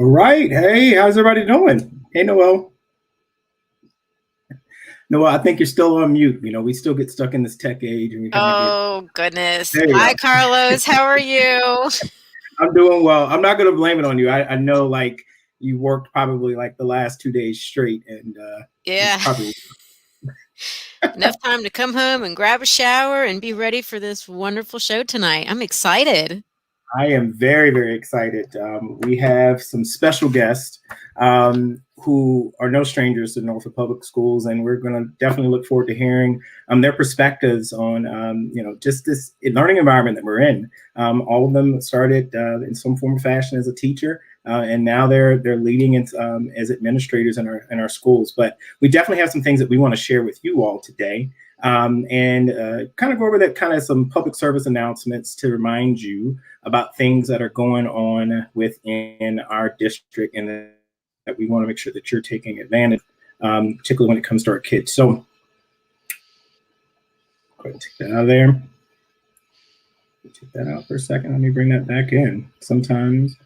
All right. Hey, how's everybody doing? Hey, Noelle. Noelle, I think you're still on mute. We still get stuck in this tech age and we kind of get, Oh, goodness. there you Hi, go. Carlos. How are you? I'm doing well. I'm not going to blame it on you. I know like you worked probably like the last 2 days straight and it's Yeah, probably, enough time to come home and grab a shower and be ready for this wonderful show tonight. I'm excited. I am very, very excited. We have some special guests who are no strangers to Norfolk Public Schools, and we're going to definitely look forward to hearing their perspectives on, just this learning environment that we're in. All of them started in some form or fashion as a teacher, and now they're leading as administrators in our schools. But we definitely have some things that we want to share with you all today. And kind of go over that kind of some public service announcements to remind you about things that are going on within our district and that we want to make sure that you're taking advantage, particularly when it comes to our kids. So go ahead and take that out of there. Take that out for a second. Let me bring that back in. Sometimes.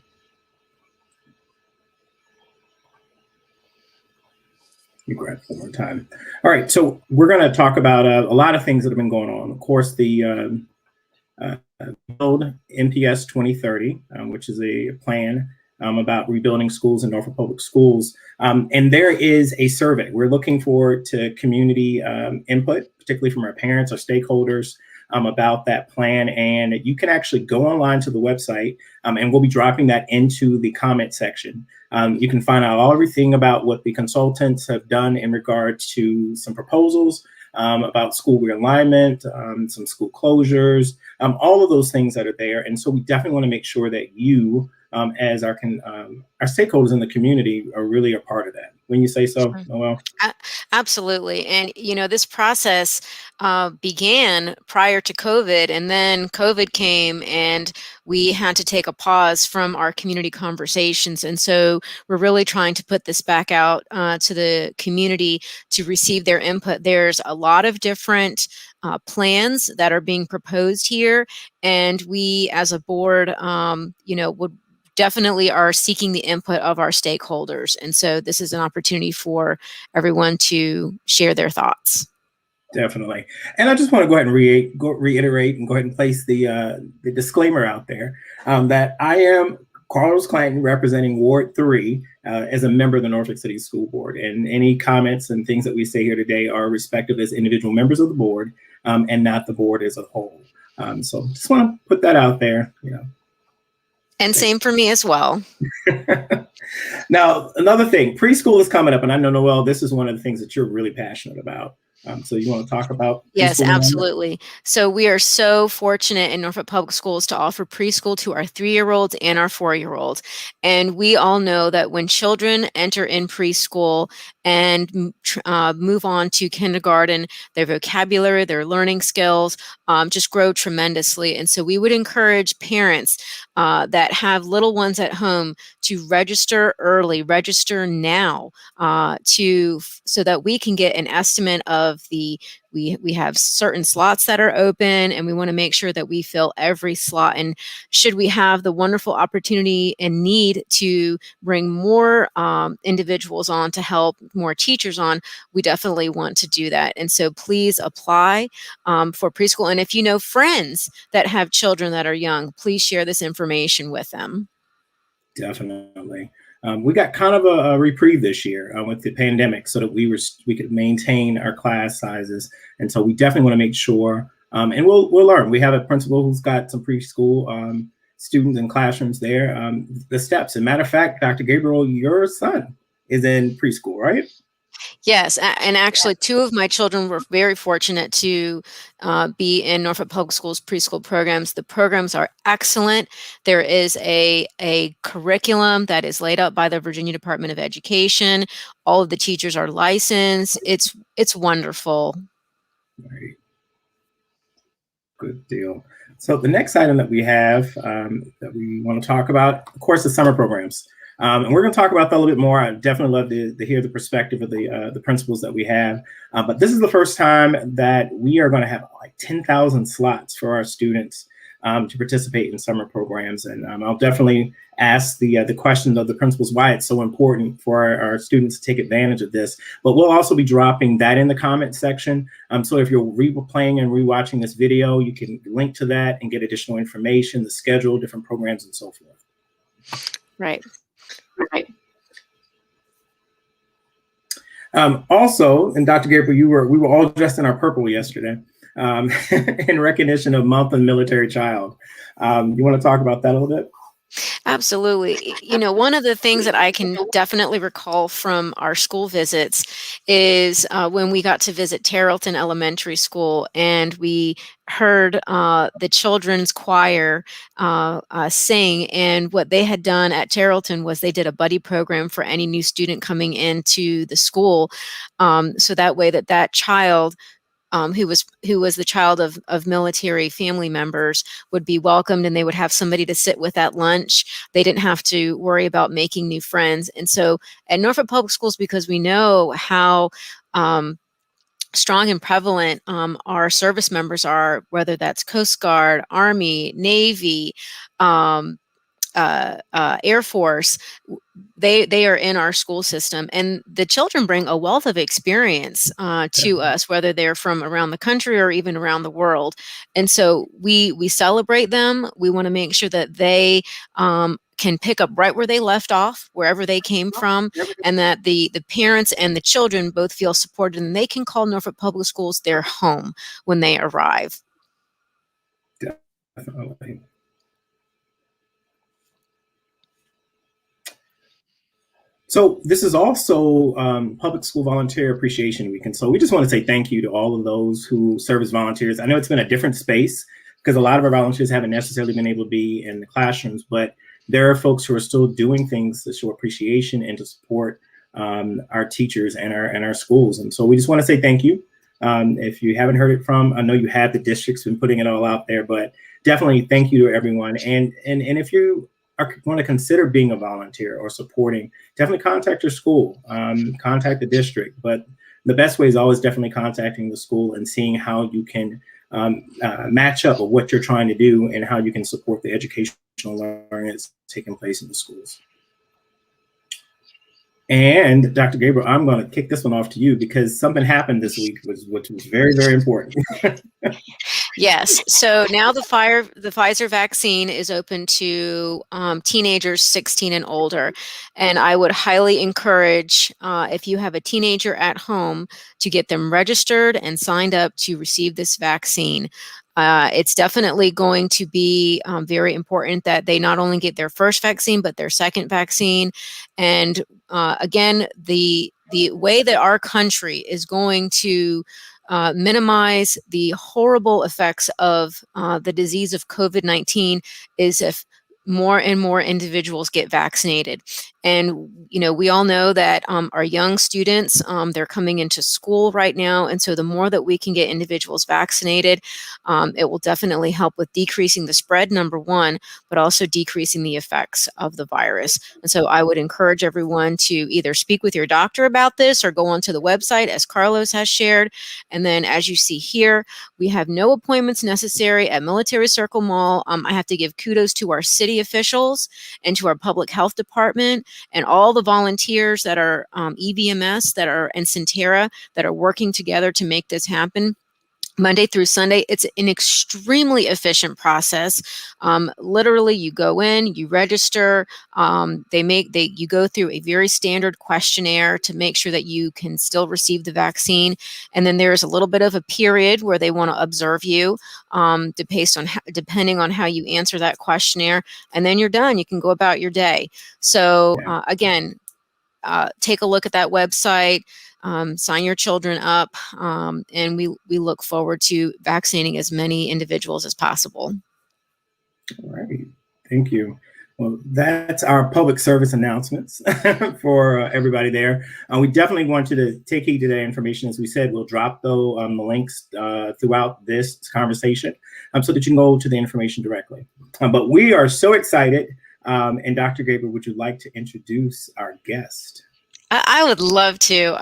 You grab it one more time. All right, so we're going to talk about a lot of things that have been going on. Of course, the build NPS 2030, which is a plan about rebuilding schools in Norfolk Public Schools. And there is a survey. We're looking forward to community input, particularly from our parents, our stakeholders, about that plan. And you can actually go online to the website and we'll be dropping that into the comment section. You can find out everything about what the consultants have done in regard to some proposals about school realignment, some school closures, all of those things that are there. And so we definitely want to make sure that you, as our stakeholders in the community, are really a part of that. When you say so, Noelle? Absolutely. And, this process began prior to COVID, and then COVID came and we had to take a pause from our community conversations. And so we're really trying to put this back out to the community to receive their input. There's a lot of different plans that are being proposed here. And we as a board, would definitely are seeking the input of our stakeholders. And so this is an opportunity for everyone to share their thoughts. Definitely. And I just want to go ahead and reiterate and go ahead and place the disclaimer out there that I am Carlos Clanton representing Ward 3 as a member of the Norfolk City School Board. And any comments and things that we say here today are respective as individual members of the board and not the board as a whole. So just want to put that out there, And same for me as well. Now, another thing, preschool is coming up, and I know, Noelle, this is one of the things that you're really passionate about. So you want to talk about? Yes, absolutely. So we are so fortunate in Norfolk Public Schools to offer preschool to our 3-year-olds and our 4-year-olds. And we all know that when children enter in preschool and move on to kindergarten, their vocabulary, their learning skills just grow tremendously. And so we would encourage parents that have little ones at home to register early, register now, so that we can get an estimate of we have certain slots that are open, and we want to make sure that we fill every slot. And should we have the wonderful opportunity and need to bring more individuals on to help, more teachers on, we definitely want to do that. And so please apply for preschool. And if you know friends that have children that are young, please share this information with them. Definitely. We got kind of a reprieve this year with the pandemic so that we could maintain our class sizes. And so we definitely want to make sure, and we'll learn. We have a principal who's got some preschool students in classrooms there. The steps, as a matter of fact, Dr. Gabriel, your son is in preschool, right? Yes, and actually 2 of my children were very fortunate to be in Norfolk Public Schools preschool programs. The programs are excellent. There is a curriculum that is laid out by the Virginia Department of Education. All of the teachers are licensed. It's wonderful. Right. Good deal. So the next item that we have that we want to talk about, of course, is summer programs. And we're going to talk about that a little bit more. I definitely love to hear the perspective of the principals that we have. But this is the first time that we are going to have like 10,000 slots for our students to participate in summer programs. And I'll definitely ask the question of the principals why it's so important for our students to take advantage of this. But we'll also be dropping that in the comment section. So if you're replaying and rewatching this video, you can link to that and get additional information, the schedule, different programs, and so forth. Right. Also, and Dr. Gabriel, we were all dressed in our purple yesterday in recognition of Month of Military Child. You want to talk about that a little bit? Absolutely. You know, one of the things that I can definitely recall from our school visits is when we got to visit Tarleton Elementary School and we heard the children's choir sing. And what they had done at Tarleton was they did a buddy program for any new student coming into the school. So that way that child who was the child of military family members would be welcomed, and they would have somebody to sit with at lunch. They didn't have to worry about making new friends. And so at Norfolk Public Schools, because we know how strong and prevalent our service members are, whether that's Coast Guard, Army, Navy, Air Force, they are in our school system, and the children bring a wealth of experience to us, whether they're from around the country or even around the world. And so we celebrate them. We want to make sure that they can pick up right where they left off, wherever they came from, and that the parents and the children both feel supported, and they can call Norfolk Public Schools their home when they arrive. Definitely. So this is also Public School Volunteer Appreciation Week. And so we just want to say thank you to all of those who serve as volunteers. I know it's been a different space because a lot of our volunteers haven't necessarily been able to be in the classrooms, but there are folks who are still doing things to show appreciation and to support our teachers and our schools. And so we just want to say thank you. If you haven't heard it from, I know you have, the district's been putting it all out there, but definitely thank you to everyone. And if you want to consider being a volunteer or supporting, definitely contact your school, contact the district. But the best way is always definitely contacting the school and seeing how you can match up with what you're trying to do and how you can support the educational learning that's taking place in the schools. And Dr. Gabriel, I'm going to kick this one off to you because something happened this week, which was very, very important. Yes. So now the Pfizer vaccine is open to teenagers 16 and older. And I would highly encourage, if you have a teenager at home, to get them registered and signed up to receive this vaccine. It's definitely going to be very important that they not only get their first vaccine, but their second vaccine. And again, the way that our country is going to minimize the horrible effects of the disease of COVID-19 is if more and more individuals get vaccinated. And, you know, we all know that our young students, they're coming into school right now. And so the more that we can get individuals vaccinated, it will definitely help with decreasing the spread, number one, but also decreasing the effects of the virus. And so I would encourage everyone to either speak with your doctor about this or go onto the website, as Carlos has shared. And then as you see here, we have no appointments necessary at Military Circle Mall. I have to give kudos to our city officials and to our public health department and all the volunteers that are EVMS that are and Centera that are working together to make this happen. Monday through Sunday, it's an extremely efficient process. Literally, you go in, you register, you go through a very standard questionnaire to make sure that you can still receive the vaccine. And then there's a little bit of a period where they want to observe you, depending on how you answer that questionnaire. And then you're done. You can go about your day. So again, take a look at that website. Sign your children up, and we look forward to vaccinating as many individuals as possible. All right, thank you. Well, that's our public service announcements for everybody there. We definitely want you to take heed to that information. As we said, we'll drop the links throughout this conversation so that you can go to the information directly. But we are so excited. And Dr. Gabriel, would you like to introduce our guest? I would love to.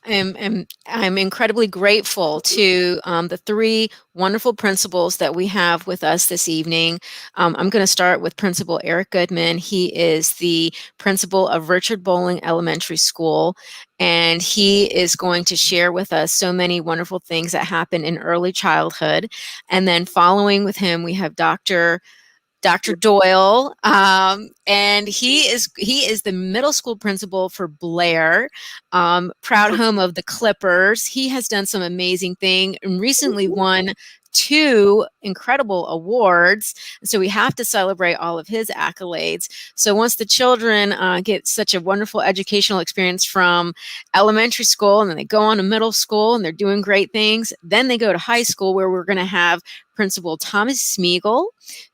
I'm incredibly grateful to the three wonderful principals that we have with us this evening. I'm going to start with Principal Eric Goodman. He is the principal of Richard Bowling Elementary School, and he is going to share with us so many wonderful things that happen in early childhood. And then following with him, we have Dr. Doyle, and he is the middle school principal for Blair, proud home of the Clippers. He has done some amazing thing and recently won 2 incredible awards. So we have to celebrate all of his accolades. So once the children get such a wonderful educational experience from elementary school, and then they go on to middle school and they're doing great things, then they go to high school, where we're going to have Principal Thomas Smeagol,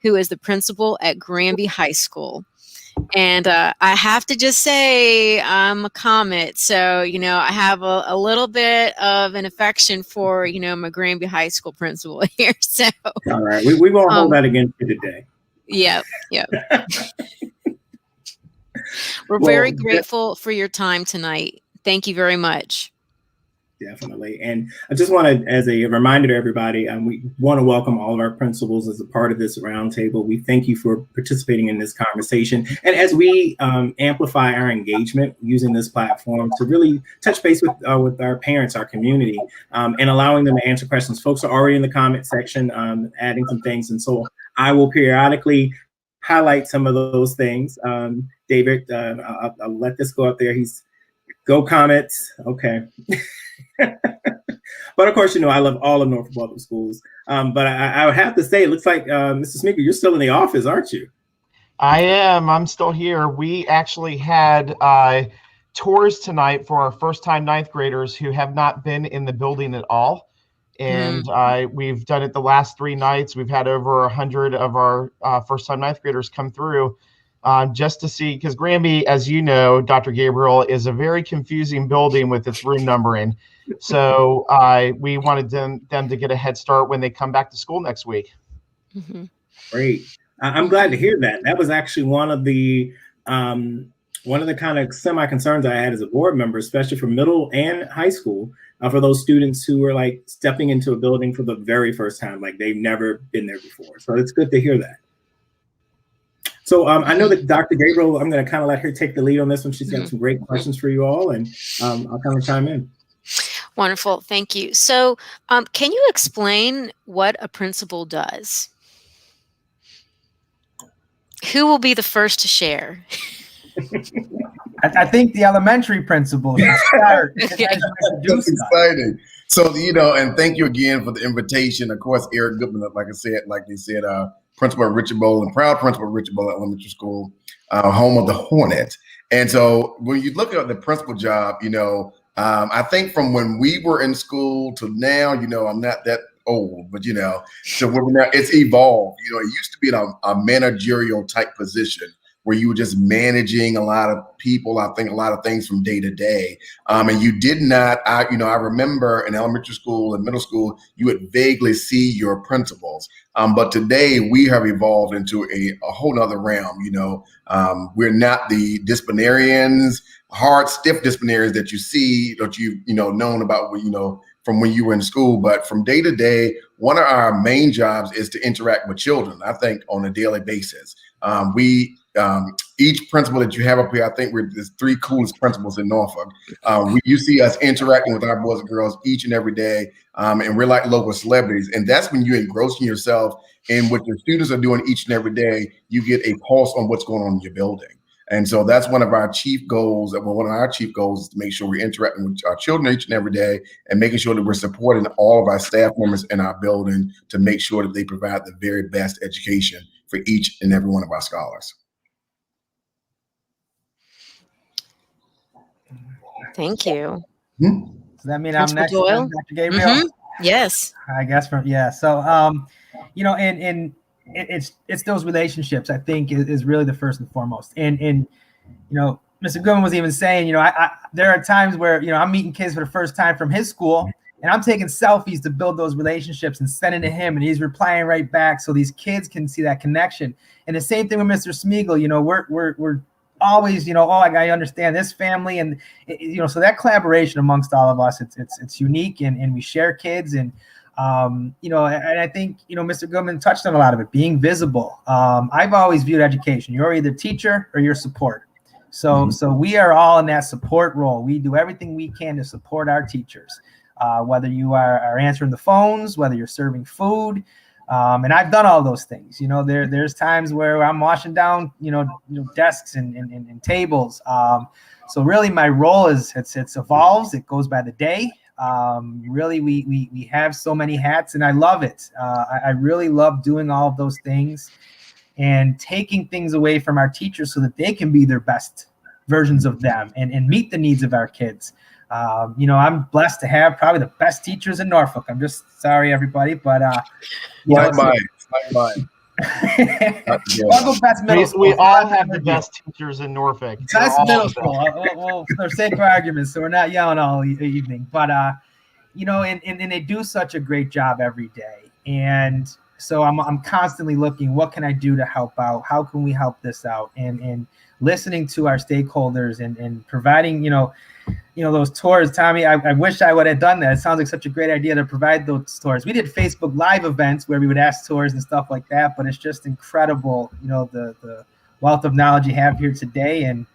who is the principal at Granby High School. And I have to just say, I'm a Comet, so, I have a little bit of an affection for, my Granby High School principal here. So, all right, we won't hold that against you today. Yeah. We're very grateful for your time tonight. Thank you very much. Definitely. And I just want to, as a reminder to everybody, we want to welcome all of our principals as a part of this roundtable. We thank you for participating in this conversation. And as we amplify our engagement using this platform to really touch base with our parents, our community, and allowing them to answer questions. Folks are already in the comment section, adding some things. And so I will periodically highlight some of those things. David, I'll let this go up there. Go comments. Okay. But of course, I love all of Norfolk Public Schools. But I would have to say, it looks like, Mr. Smeagol, you're still in the office, aren't you? I am. I'm still here. We actually had tours tonight for our first-time ninth graders who have not been in the building at all. And we've done it the last 3 nights. We've had over 100 of our first-time ninth graders come through. Just to see, because Granby, as you know, Dr. Gabriel, is a very confusing building with its room numbering. So we wanted them to get a head start when they come back to school next week. Mm-hmm. Great. I'm glad to hear that. That was actually one of the kind of semi-concerns I had as a board member, especially for middle and high school, for those students who were like stepping into a building for the very first time, like they've never been there before. So it's good to hear that. So I know that Dr. Gabriel, I'm going to kind of let her take the lead on this one. She's got some great questions for you all, and I'll kind of chime in. Wonderful. Thank you. So can you explain what a principal does? Who will be the first to share? I think the elementary principal should start. That's exciting. So, and thank you again for the invitation. Of course, Eric Goodman, like they said, principal at Richard Bowling, proud principal at Richard Bowling Elementary School, home of the Hornet. And so when you look at the principal job, I think from when we were in school to now, I'm not that old, but so now it's evolved. It used to be a managerial type position where you were just managing a lot of people, I think a lot of things from day to day. And you did not, I remember in elementary school and middle school, you would vaguely see your principals. But today we have evolved into a whole nother realm. We're not the disciplinarians, hard, stiff disciplinarians that you see, that you've, known about, from when you were in school. But from day to day, one of our main jobs is to interact with children, I think, on a daily basis. Each principal that you have up here, I think there's 3 coolest principals in Norfolk. You see us interacting with our boys and girls each and every day, and we're like local celebrities. And that's when you're engrossing yourself in what your students are doing each and every day. You get a pulse on what's going on in your building. And so that's one of our chief goals. One of our chief goals is to make sure we're interacting with our children each and every day and making sure that we're supporting all of our staff members in our building to make sure that they provide the very best education for each and every one of our scholars. Thank you. Does that mean I'm next, Doyle? Dr. Gabriel? Mm-hmm. Yes. I guess So, and it's those relationships, I think, is really the first and foremost. And Mr. Goodman was even saying, there are times where, I'm meeting kids for the first time from his school, and I'm taking selfies to build those relationships and sending to him, and he's replying right back so these kids can see that connection. And the same thing with Mr. Smeagol. We're always, oh, I understand this family, and so that collaboration amongst all of us, it's unique, and we share kids, and and I think Mr. Goodman touched on a lot of it, being visible. I've always viewed education, you're either teacher or you're support. So we are all in that support role. We do everything we can to support our teachers, whether you are answering the phones, whether you're serving food. And I've done all those things. There's times where I'm washing down, desks and tables. So really my role is it evolves. It goes by the day. Really, we have so many hats, and I love it. I really love doing all of those things and taking things away from our teachers so that they can be their best versions of them and meet the needs of our kids. I'm blessed to have probably the best teachers in Norfolk. I'm just sorry, everybody, but mine. We all have the best teachers in Norfolk. Best middle school. Well, for sake of argument, so we're not yelling all evening. But and they do such a great job every day. And so I'm constantly looking, what can I do to help out? How can we help this out? And listening to our stakeholders and providing, those tours. Tommy, I wish I would have done that. It sounds like such a great idea to provide those tours. We did Facebook Live events where we would ask tours and stuff like that, but it's just incredible, the wealth of knowledge you have here today. And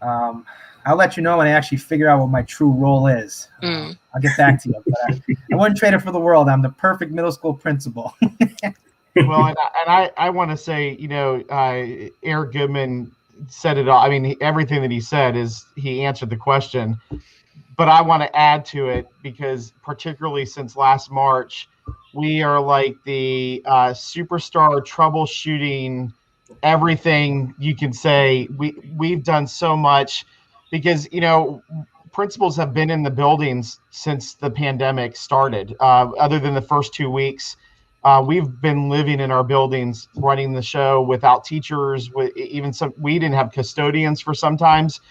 I'll let you know when I actually figure out what my true role is. I'll get back to you. But I wouldn't trade it for the world. I'm the perfect middle school principal. Well, and I want to say, Eric Goodman said it all. I mean, everything that he said he answered the question. But I want to add to it because particularly since last March, we are like the superstar troubleshooting everything you can say. We've done so much because, principals have been in the buildings since the pandemic started. Other than the first 2 weeks, we've been living in our buildings, running the show without teachers. We didn't have custodians for sometimes,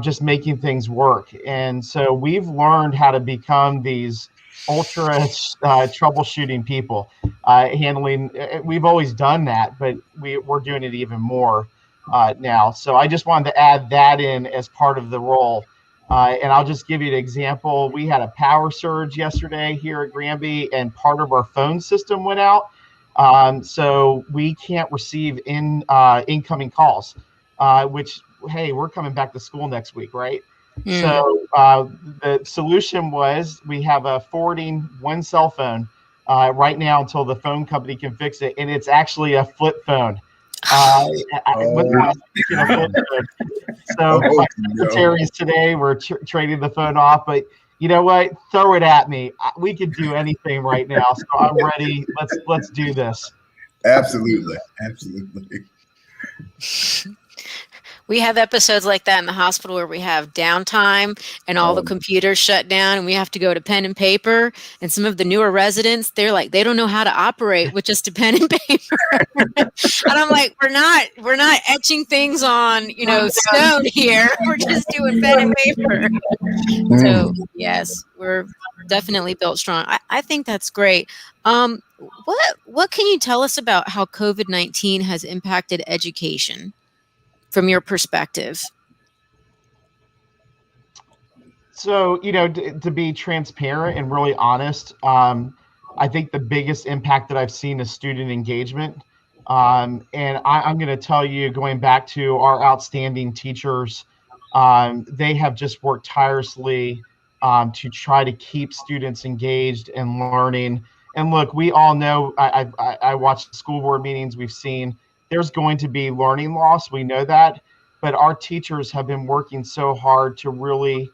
just making things work. And so we've learned how to become these ultra troubleshooting people, handling. We've always done that, but we're doing it even more now. So I just wanted to add that in as part of the role. And I'll just give you an example. We had a power surge yesterday here at Granby, and part of our phone system went out. So we can't receive incoming calls, which, hey, we're coming back to school next week, right? So the solution was we have a forwarding one cell phone right now until the phone company can fix it. And it's actually a flip phone. So my secretaries today were trading the phone off, but you know what? Throw it at me. We could do anything right now, so I'm ready. Let's do this. Absolutely. We have episodes like that in the hospital where we have downtime and all the computers shut down and we have to go to pen and paper. And some of the newer residents, they don't know how to operate with just a pen and paper. And I'm like, we're not etching things on, stone here. We're just doing pen and paper. So yes, we're definitely built strong. I think that's great. What can you tell us about how COVID-19 has impacted education from your perspective? So, to be transparent and really honest, I think the biggest impact that I've seen is student engagement. And I'm going to tell you, going back to our outstanding teachers, they have just worked tirelessly to try to keep students engaged and learning. And look, we all know, I watched school board meetings, we've seen there's going to be learning loss. We know that, but our teachers have been working so hard to really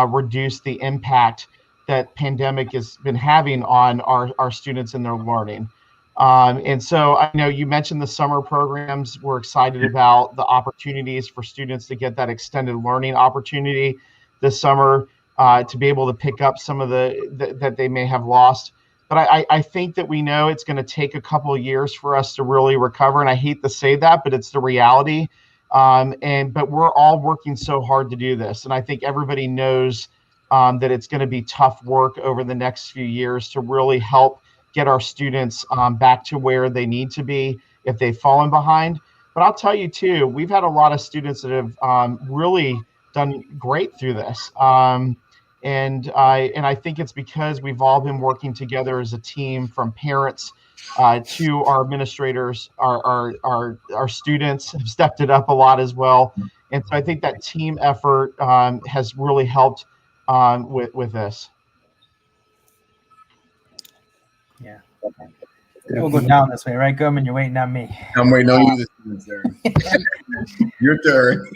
reduce the impact that pandemic has been having on our students and their learning. And so I know you mentioned the summer programs. We're excited about the opportunities for students to get that extended learning opportunity this summer, to be able to pick up some of that they may have lost. But I think that we know it's going to take a couple of years for us to really recover. And I hate to say that, but it's the reality. But we're all working so hard to do this. And I think everybody knows that it's going to be tough work over the next few years to really help get our students back to where they need to be if they've fallen behind. But I'll tell you too, we've had a lot of students that have really done great through this. And I think it's because we've all been working together as a team, from parents to our administrators. Our students have stepped it up a lot as well. And so I think that team effort has really helped with this. Yeah. We'll go down this way, right, Goodman? You're waiting on me. I'm waiting on you this turn. Your turn.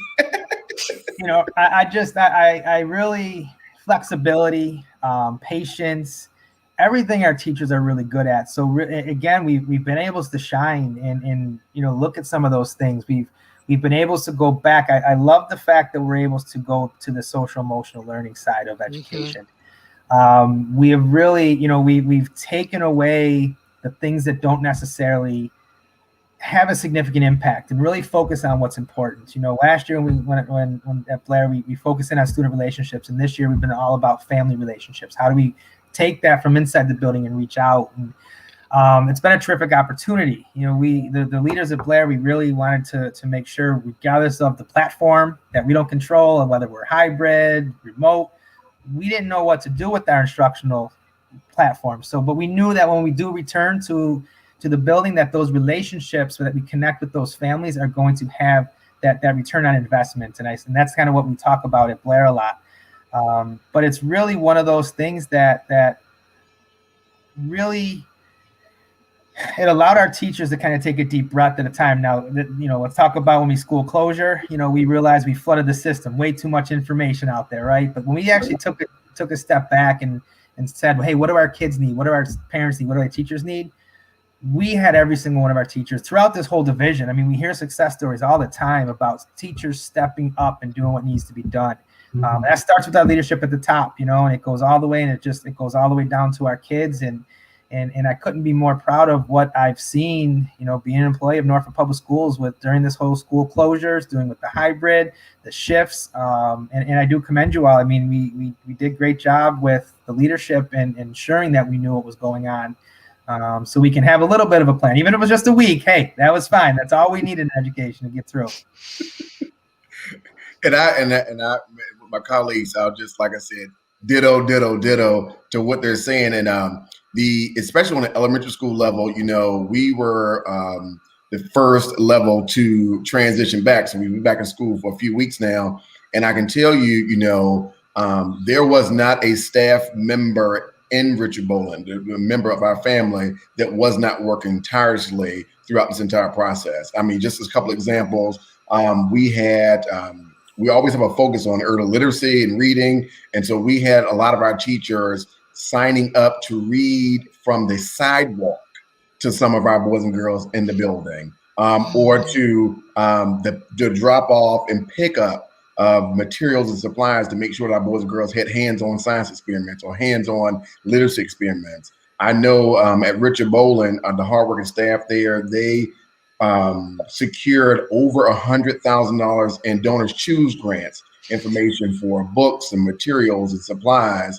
You know, I really, flexibility, patience, everything our teachers are really good at. So again, we've been able to shine and you know, look at some of those things. We've been able to go back. I love the fact that we're able to go to the social emotional learning side of education. We have really, you know, we've taken away the things that don't necessarily have a significant impact and really focus on what's important. You know, last year when at Blair, we focused in on student relationships, and this year we've been all about family relationships. How do we take that from inside the building and reach out? And it's been a terrific opportunity. You know, the leaders at Blair, we really wanted to make sure, regardless of the platform that we don't control, and whether we're hybrid, remote, we didn't know what to do with our instructional platform. So, but we knew that when we do return to the building, that those relationships, so that we connect with those families, are going to have that return on investment. And that's kind of what we talk about at Blair a lot. But it's really one of those things that really, it allowed our teachers to kind of take a deep breath at a time. Now, you know, let's talk about when we school closure. You know, we realized we flooded the system, way too much information out there, right? But when we actually took a step back and said, well, hey, what do our kids need? What do our parents need? What do our teachers need? We had every single one of our teachers throughout this whole division. I mean, we hear success stories all the time about teachers stepping up and doing what needs to be done. That starts with our leadership at the top, you know, and it goes all the way, and it goes all the way down to our kids. And I couldn't be more proud of what I've seen, you know, being an employee of Norfolk Public Schools during this whole school closures, doing with the hybrid, the shifts. And I do commend you all. I mean, we did a great job with the leadership and ensuring that we knew what was going on. So we can have a little bit of a plan, even if it was just a week. Hey, that was fine. That's all we need in education to get through. And I, with my colleagues, I'll just, like I said, ditto to what they're saying. And especially on the elementary school level, you know, we were the first level to transition back. So we've been back in school for a few weeks now. And I can tell you, you know, there was not a staff member in Richard Boland, a member of our family, that was not working tirelessly throughout this entire process. I mean, just as a couple of examples, we always have a focus on early literacy and reading. And so we had a lot of our teachers signing up to read from the sidewalk to some of our boys and girls in the building, or to the drop off and pick up of materials and supplies to make sure that our boys and girls had hands-on science experiments or hands-on literacy experiments. I know at Richard Boland, the hardworking staff there, they secured over $100,000 in Donors Choose grants, information for books and materials and supplies,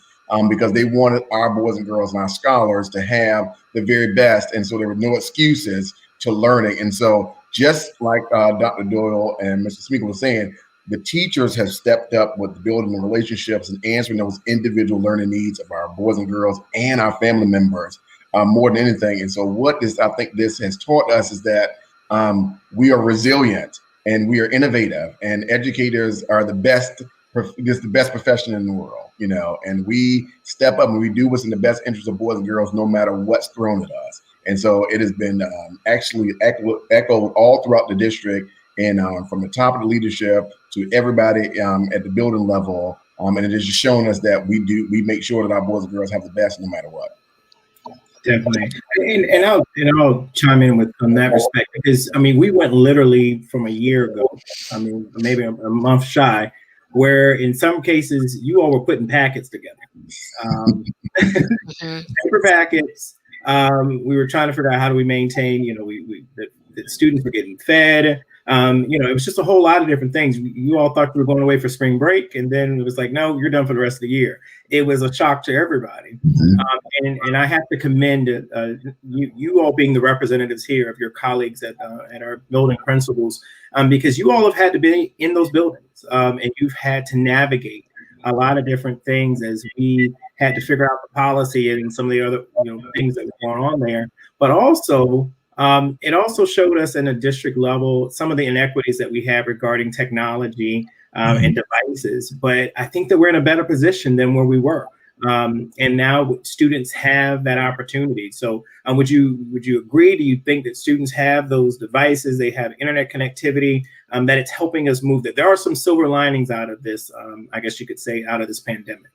because they wanted our boys and girls and our scholars to have the very best. And so there were no excuses to learning. And so just like Dr. Doyle and Mr. Smeaker was saying, the teachers have stepped up with building the relationships and answering those individual learning needs of our boys and girls and our family members more than anything. And so I think this has taught us is that we are resilient and we are innovative, and educators are the best profession in the world, you know, and we step up and we do what's in the best interest of boys and girls, no matter what's thrown at us. And so it has been actually echoed all throughout the district, and from the top of the leadership to everybody at the building level. And it has just shown us that we make sure that our boys and girls have the best no matter what. Definitely. And I'll chime in from that respect, because I mean, we went literally from a year ago, I mean, maybe a month shy, where in some cases you all were putting packets together. Paper packets. We were trying to figure out how do we maintain, you know, the students were getting fed. It was just a whole lot of different things. You all thought you were going away for spring break, and then it was like, no, you're done for the rest of the year. It was a shock to everybody. And I have to commend you all being the representatives here of your colleagues at our building principals, because you all have had to be in those buildings, and you've had to navigate a lot of different things as we had to figure out the policy and some of the other things that were going on there. But also, it also showed us in a district level some of the inequities that we have regarding technology and devices. But I think that we're in a better position than where we were. And now students have that opportunity. So would you agree? Do you think that students have those devices, they have internet connectivity, that it's helping us move, that there are some silver linings out of this, I guess you could say, out of this pandemic?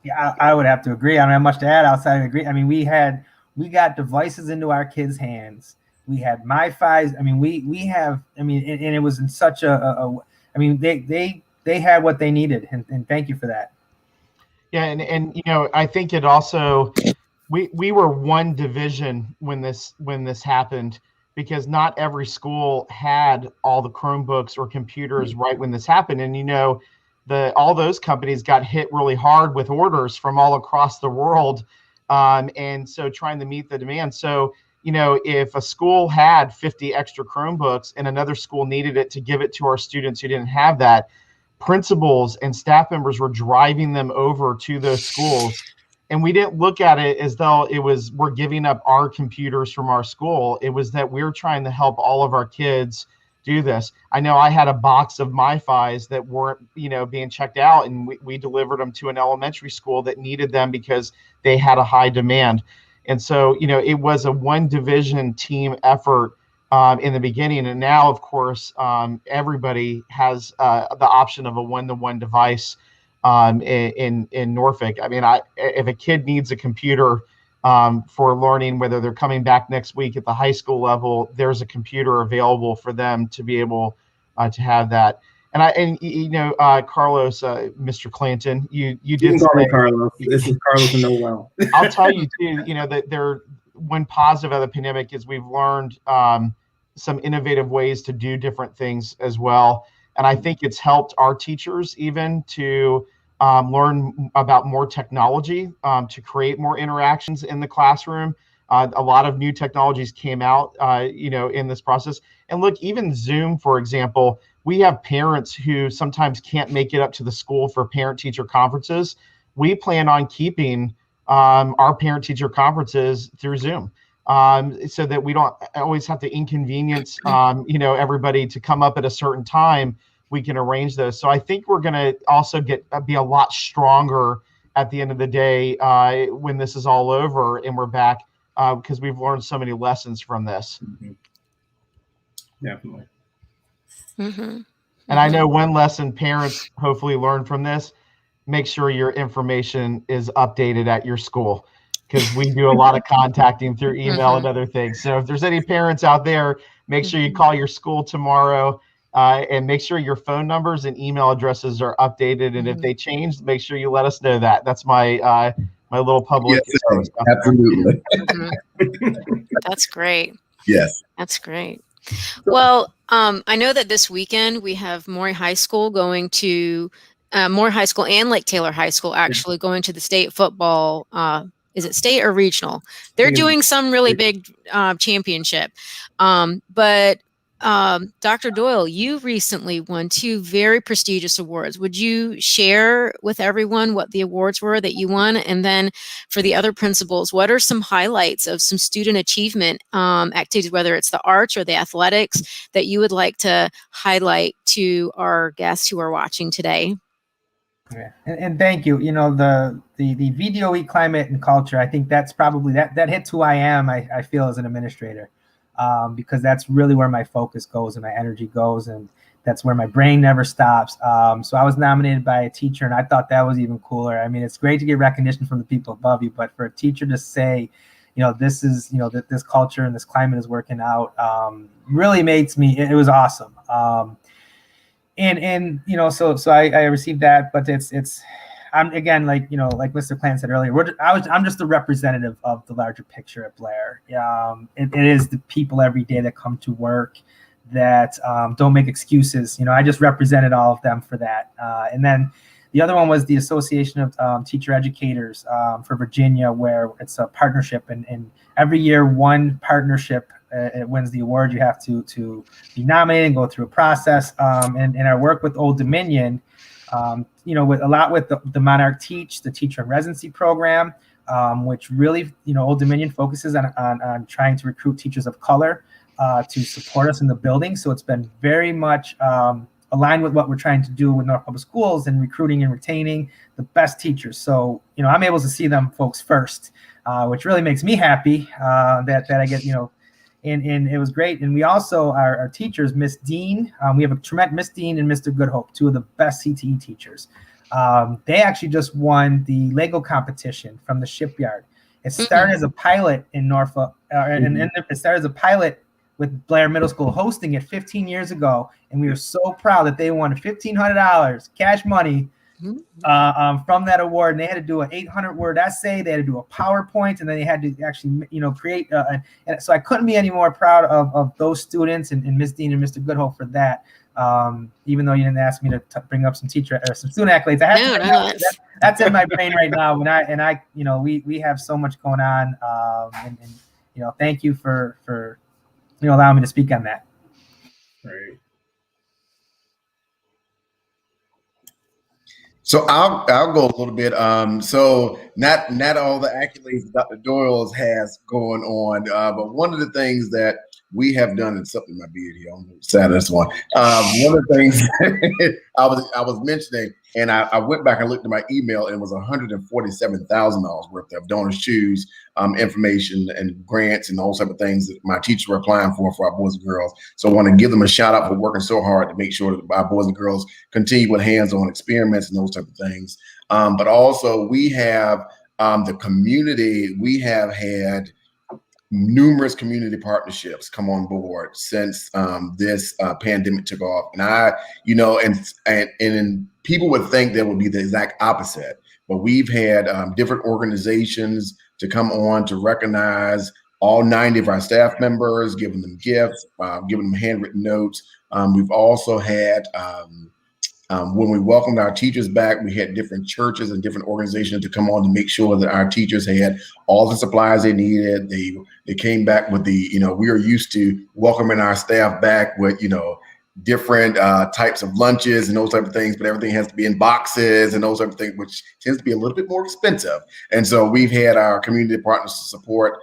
Yeah, I would have to agree. I don't have much to add outside of agree. I mean, we got devices into our kids' hands. We had MiFis. I mean, we have, I mean, and it was in such I mean, they had what they needed, and thank you for that. Yeah, and I think it also, we were one division when this happened, because not every school had all the Chromebooks or computers right when this happened. And all those companies got hit really hard with orders from all across the world, and so trying to meet the demand. So if a school had 50 extra Chromebooks and another school needed it to give it to our students who didn't have that, principals and staff members were driving them over to those schools. And we didn't look at it as though we're giving up our computers from our school. It was that we're trying to help all of our kids do this. I know I had a box of MiFis that weren't, being checked out, and we delivered them to an elementary school that needed them because they had a high demand. And so, it was a one division team effort in the beginning. And now, of course, everybody has the option of a one-to-one device in Norfolk. I mean, if a kid needs a computer for learning, whether they're coming back next week at the high school level, there's a computer available for them to be able to have that. And Carlos, Mr. Clanton, you did call me Carlos. This is Carlos and Noelle. I'll tell you too, that one positive of the pandemic is we've learned some innovative ways to do different things as well. And I think it's helped our teachers even to learn about more technology, to create more interactions in the classroom. A lot of new technologies came out, in this process. And look, even Zoom, for example, we have parents who sometimes can't make it up to the school for parent-teacher conferences. We plan on keeping our parent-teacher conferences through Zoom, so that we don't always have to inconvenience, everybody to come up at a certain time. We can arrange those. So I think we're going to also be a lot stronger at the end of the day when this is all over and we're back, because we've learned so many lessons from this. Mm-hmm. Definitely. Mm-hmm. And I know one lesson parents hopefully learn from this: make sure your information is updated at your school, because we do a lot of contacting through email and other things. So if there's any parents out there, make sure you call your school tomorrow, and make sure your phone numbers and email addresses are updated. And if they change, make sure you let us know that. That's my my little public. Yes, absolutely. That's great. Yes. That's great. Well, I know that this weekend we have Maury High School going to Maury High School and Lake Taylor High School actually going to the state football. Is it state or regional? They're doing some really big championship. But Dr. Doyle, you recently won 2 very prestigious awards. Would you share with everyone what the awards were that you won? And then for the other principals, what are some highlights of some student achievement activities, whether it's the arts or the athletics, that you would like to highlight to our guests who are watching today? Yeah, and thank you. The VDOE climate and culture, I think that's probably that hits who I am, I feel, as an administrator. Because that's really where my focus goes and my energy goes, and that's where my brain never stops. So I was nominated by a teacher, and I thought that was even cooler. I mean, it's great to get recognition from the people above you, but for a teacher to say, this is, that this culture and this climate is working out, really makes me, it was awesome. So I received that, but I'm again, like Mr. Clanton said earlier, I'm just a representative of the larger picture at Blair. It is the people every day that come to work that don't make excuses. I just represented all of them for that. And then the other one was the Association of Teacher Educators for Virginia, where it's a partnership, and every year one partnership it wins the award. You have to be nominated and go through a process. And I work with Old Dominion, with the Monarch Teach, the teacher in residency program, which really, Old Dominion focuses on trying to recruit teachers of color to support us in the building. So it's been very much aligned with what we're trying to do with Norfolk Public Schools and recruiting and retaining the best teachers. So, I'm able to see them folks first, which really makes me happy that I get, and it was great. And we also, our teachers, Miss Dean, we have a tremendous Miss Dean and Mr. Goodhope, two of the best CTE teachers. They actually just won the Lego competition from the shipyard. It started as a pilot in Norfolk, and it started as a pilot with Blair Middle School hosting it 15 years ago. And we were so proud that they won $1,500 cash money from that award. And they had to do an 800-word essay. They had to do a PowerPoint, and then they had to actually, create. And so I couldn't be any more proud of those students and Ms. Dean and Mr. Goodhope for that. Even though you didn't ask me to bring up some teacher or some student accolades, I have that's in my brain right now. And I we have so much going on. And thank you for allowing me to speak on that. Right. So I'll go a little bit. So not all the accolades Dr. Doyle's has going on, but one of the things that we have done, and something in my beard here on the side of this one. One of the things I was mentioning, and I went back and looked at my email, and it was $147,000 worth of donors choose information and grants and all type of things that my teachers were applying for our boys and girls. So I want to give them a shout out for working so hard to make sure that our boys and girls continue with hands-on experiments and those type of things. But also we have the community. We have had numerous community partnerships come on board since this pandemic took off. And and people would think that would be the exact opposite, but we've had different organizations to come on to recognize all 90 of our staff members, giving them gifts, giving them handwritten notes. We've also had when we welcomed our teachers back, we had different churches and different organizations to come on to make sure that our teachers had all the supplies they needed. They came back with we are used to welcoming our staff back with, different types of lunches and those type of things, but everything has to be in boxes and those type of things, which tends to be a little bit more expensive. And so we've had our community partners to support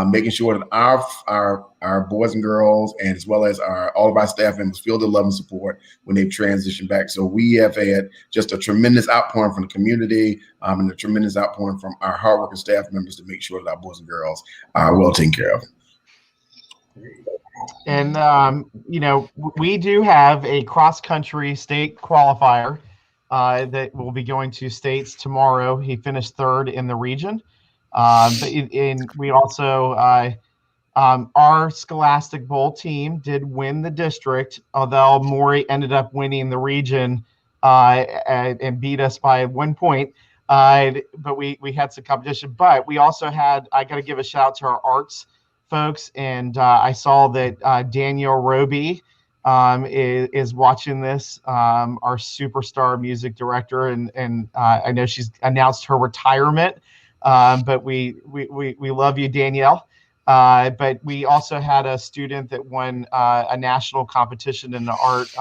making sure that our boys and girls, and as well as all of our staff members, feel the love and support when they've transitioned back. So we have had just a tremendous outpouring from the community and a tremendous outpouring from our hardworking staff members to make sure that our boys and girls are well taken care of. And we do have a cross-country state qualifier that will be going to states tomorrow. He finished third in the region. We also, our Scholastic Bowl team did win the district, although Maury ended up winning the region and beat us by 1 point. But we had some competition. But we also had, I got to give a shout out to our arts folks. And I saw that Danielle Roby is watching this, our superstar music director. And I know she's announced her retirement. But we love you, Danielle. But we also had a student that won a national competition in the art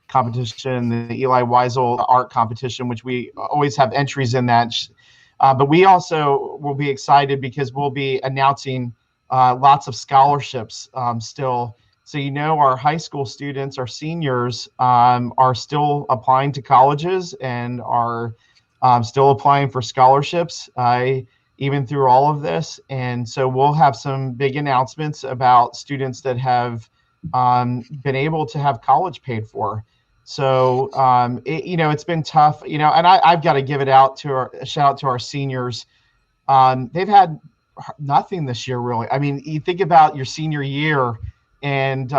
competition, the Eli Wiesel art competition, which we always have entries in that. But we also will be excited because we'll be announcing lots of scholarships still. So, our high school students, our seniors are still applying to colleges and are still applying for scholarships, even through all of this. And so we'll have some big announcements about students that have been able to have college paid for. So, it's been tough, and I've got to give it out to a shout out to our seniors. They've had nothing this year, really. I mean, you think about your senior year, and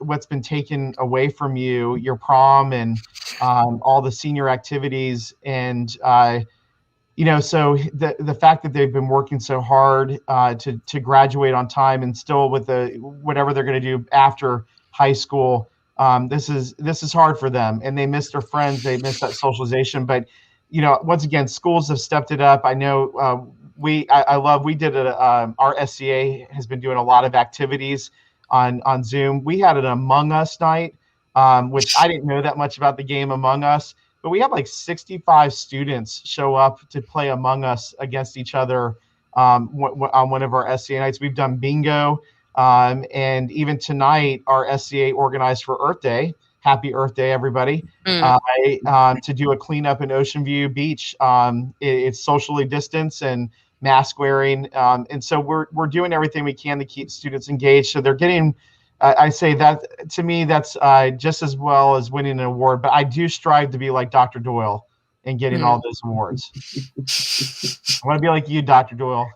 what's been taken away from you, your prom and all the senior activities, and so the fact that they've been working so hard to graduate on time, and still with whatever they're going to do after high school, this is hard for them, and they miss their friends, they miss that socialization. But once again, schools have stepped it up. I know we did our SCA has been doing a lot of activities on Zoom. We had an Among Us night, which I didn't know that much about the game Among Us, but we had like 65 students show up to play Among Us against each other on one of our SCA nights. We've done bingo, and even tonight our SCA organized for Earth Day. Happy Earth Day, everybody! To do a cleanup in Ocean View Beach. It's socially distanced and mask wearing, and so we're doing everything we can to keep students engaged. So they're getting. I say that to me, that's just as well as winning an award. But I do strive to be like Dr. Doyle and getting all those awards. I want to be like you, Dr. Doyle.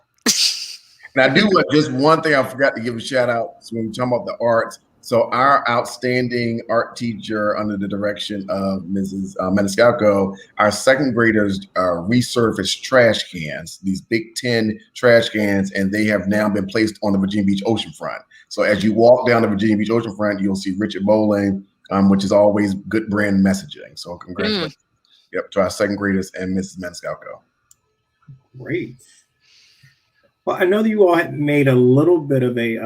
And I do want just one thing I forgot to give a shout out. So when we talk about the arts, so our outstanding art teacher under the direction of Mrs. Maniscalco, our second graders resurfaced trash cans, these Big 10 trash cans, and they have now been placed on the Virginia Beach oceanfront. So as you walk down the Virginia Beach oceanfront, you'll see Richard Bowling, which is always good brand messaging. So congratulations to our second graders and Mrs. Maniscalco. Great. Well, I know that you all had made a little bit of a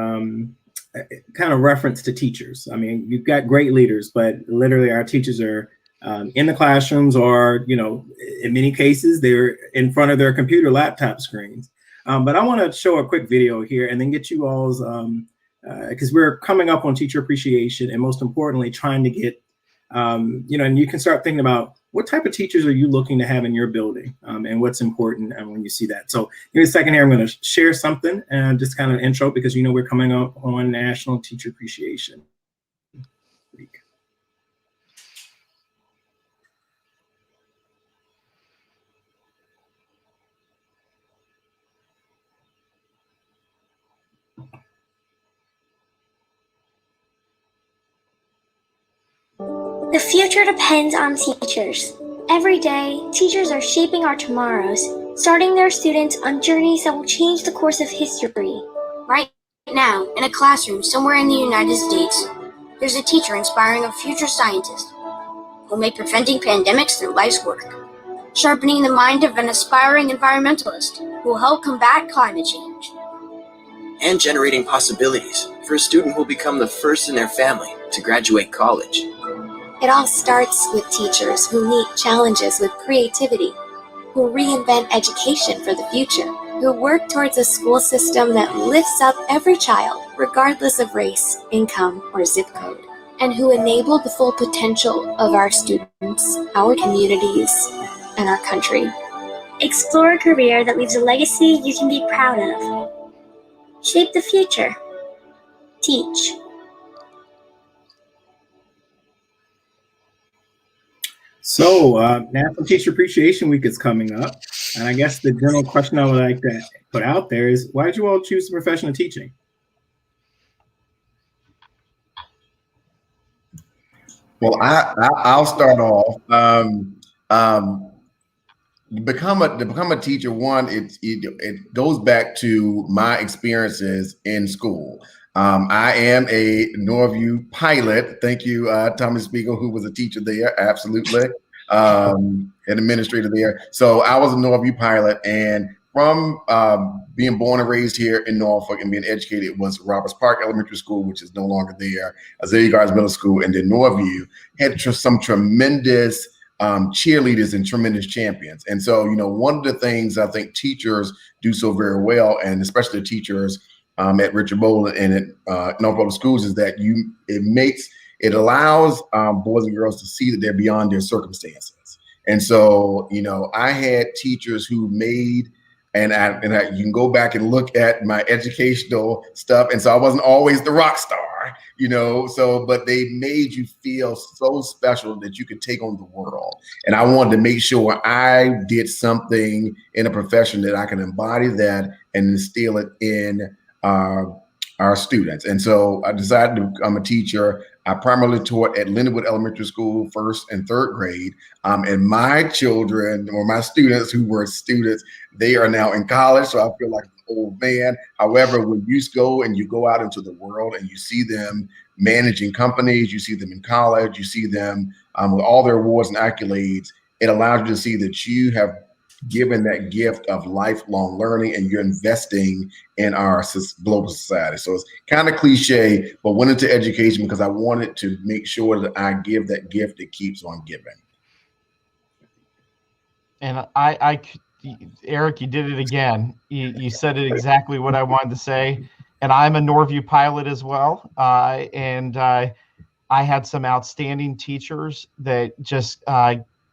kind of reference to teachers. I mean, you've got great leaders, but literally our teachers are in the classrooms, or, in many cases, they're in front of their computer laptop screens. But I want to show a quick video here and then get you all's, because we're coming up on teacher appreciation, and most importantly, trying to get, and you can start thinking about what type of teachers are you looking to have in your building, and what's important when you see that. So give me a second here. I'm going to share something and just kind of intro, because we're coming up on National Teacher Appreciation Week. The future depends on teachers. Every day, teachers are shaping our tomorrows, starting their students on journeys that will change the course of history. Right now, in a classroom somewhere in the United States, there's a teacher inspiring a future scientist who'll make preventing pandemics their life's work, sharpening the mind of an aspiring environmentalist who will help combat climate change, and generating possibilities for a student who will become the first in their family to graduate college. It all starts with teachers who meet challenges with creativity, who reinvent education for the future, who work towards a school system that lifts up every child, regardless of race, income, or zip code, and who enable the full potential of our students, our communities, and our country. Explore a career that leaves a legacy you can be proud of. Shape the future. Teach. So National Teacher Appreciation Week is coming up. And I guess the general question I would like to put out there is, why did you all choose the profession of teaching? Well, I'll start off. To become a teacher, one, it goes back to my experiences in school. I am a Norview pilot. Thank you, Thomas Spiegel, who was a teacher there, absolutely, an administrator there. So I was a Norview pilot, and from being born and raised here in Norfolk and being educated was Roberts Park Elementary School, which is no longer there, Azalea Gardens Middle School, and then Norview had some tremendous cheerleaders and tremendous champions. And so, one of the things I think teachers do so very well, and especially the teachers at Richard Bowling and at Norfolk schools, is that it allows boys and girls to see that they're beyond their circumstances. And so, I had teachers who made, and you can go back and look at my educational stuff. And so I wasn't always the rock star, but they made you feel so special that you could take on the world. And I wanted to make sure I did something in a profession that I can embody that and instill it in our students. And so I decided to become a teacher. I primarily taught at Lindenwood Elementary School, 1st and 3rd grade. And my children, or my students who were students, they are now in college. So I feel like an old man. However, when you go and you go out into the world and you see them managing companies, you see them in college, you see them with all their awards and accolades, it allows you to see that you have given that gift of lifelong learning and you're investing in our global society. So it's kind of cliche, but went into education because I wanted to make sure that I give that gift that keeps on giving. And Eric, you did it again. You said it exactly what I wanted to say. And I'm a Norview pilot as well. I had some outstanding teachers that just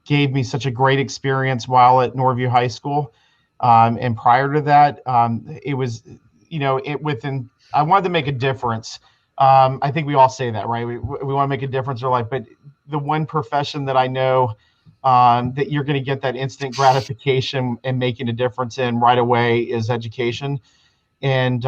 gave me such a great experience while at Norview High School. And prior to that, it was, I wanted to make a difference. I think we all say that, right? We want to make a difference in our life, but the one profession that I know that you're going to get that instant gratification and making a difference in right away is education. And,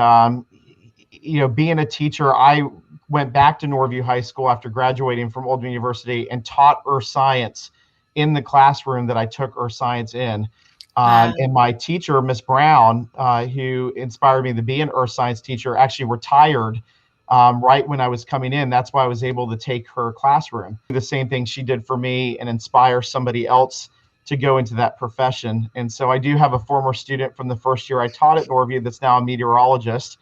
being a teacher, I went back to Norview High School after graduating from Old University and taught earth science in the classroom that I took earth science in. And my teacher, Miss Brown, who inspired me to be an earth science teacher, actually retired right when I was coming in. That's why I was able to take her classroom. The same thing she did for me and inspire somebody else to go into that profession. And so I do have a former student from the first year I taught at Norview that's now a meteorologist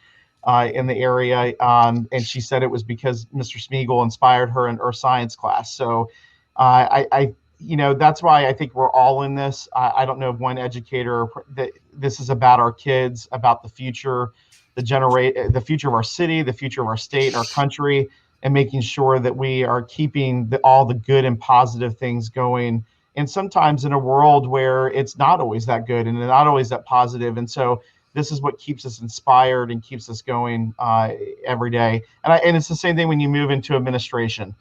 in the area. And she said it was because Mr. Smeagol inspired her in earth science class. So that's why I think we're all in this. I don't know of one educator that this is about our kids, about the future, the future of our city, the future of our state, our country, and making sure that we are keeping all the good and positive things going. And sometimes in a world where it's not always that good and not always that positive. And so this is what keeps us inspired and keeps us going every day. And it's the same thing when you move into administration.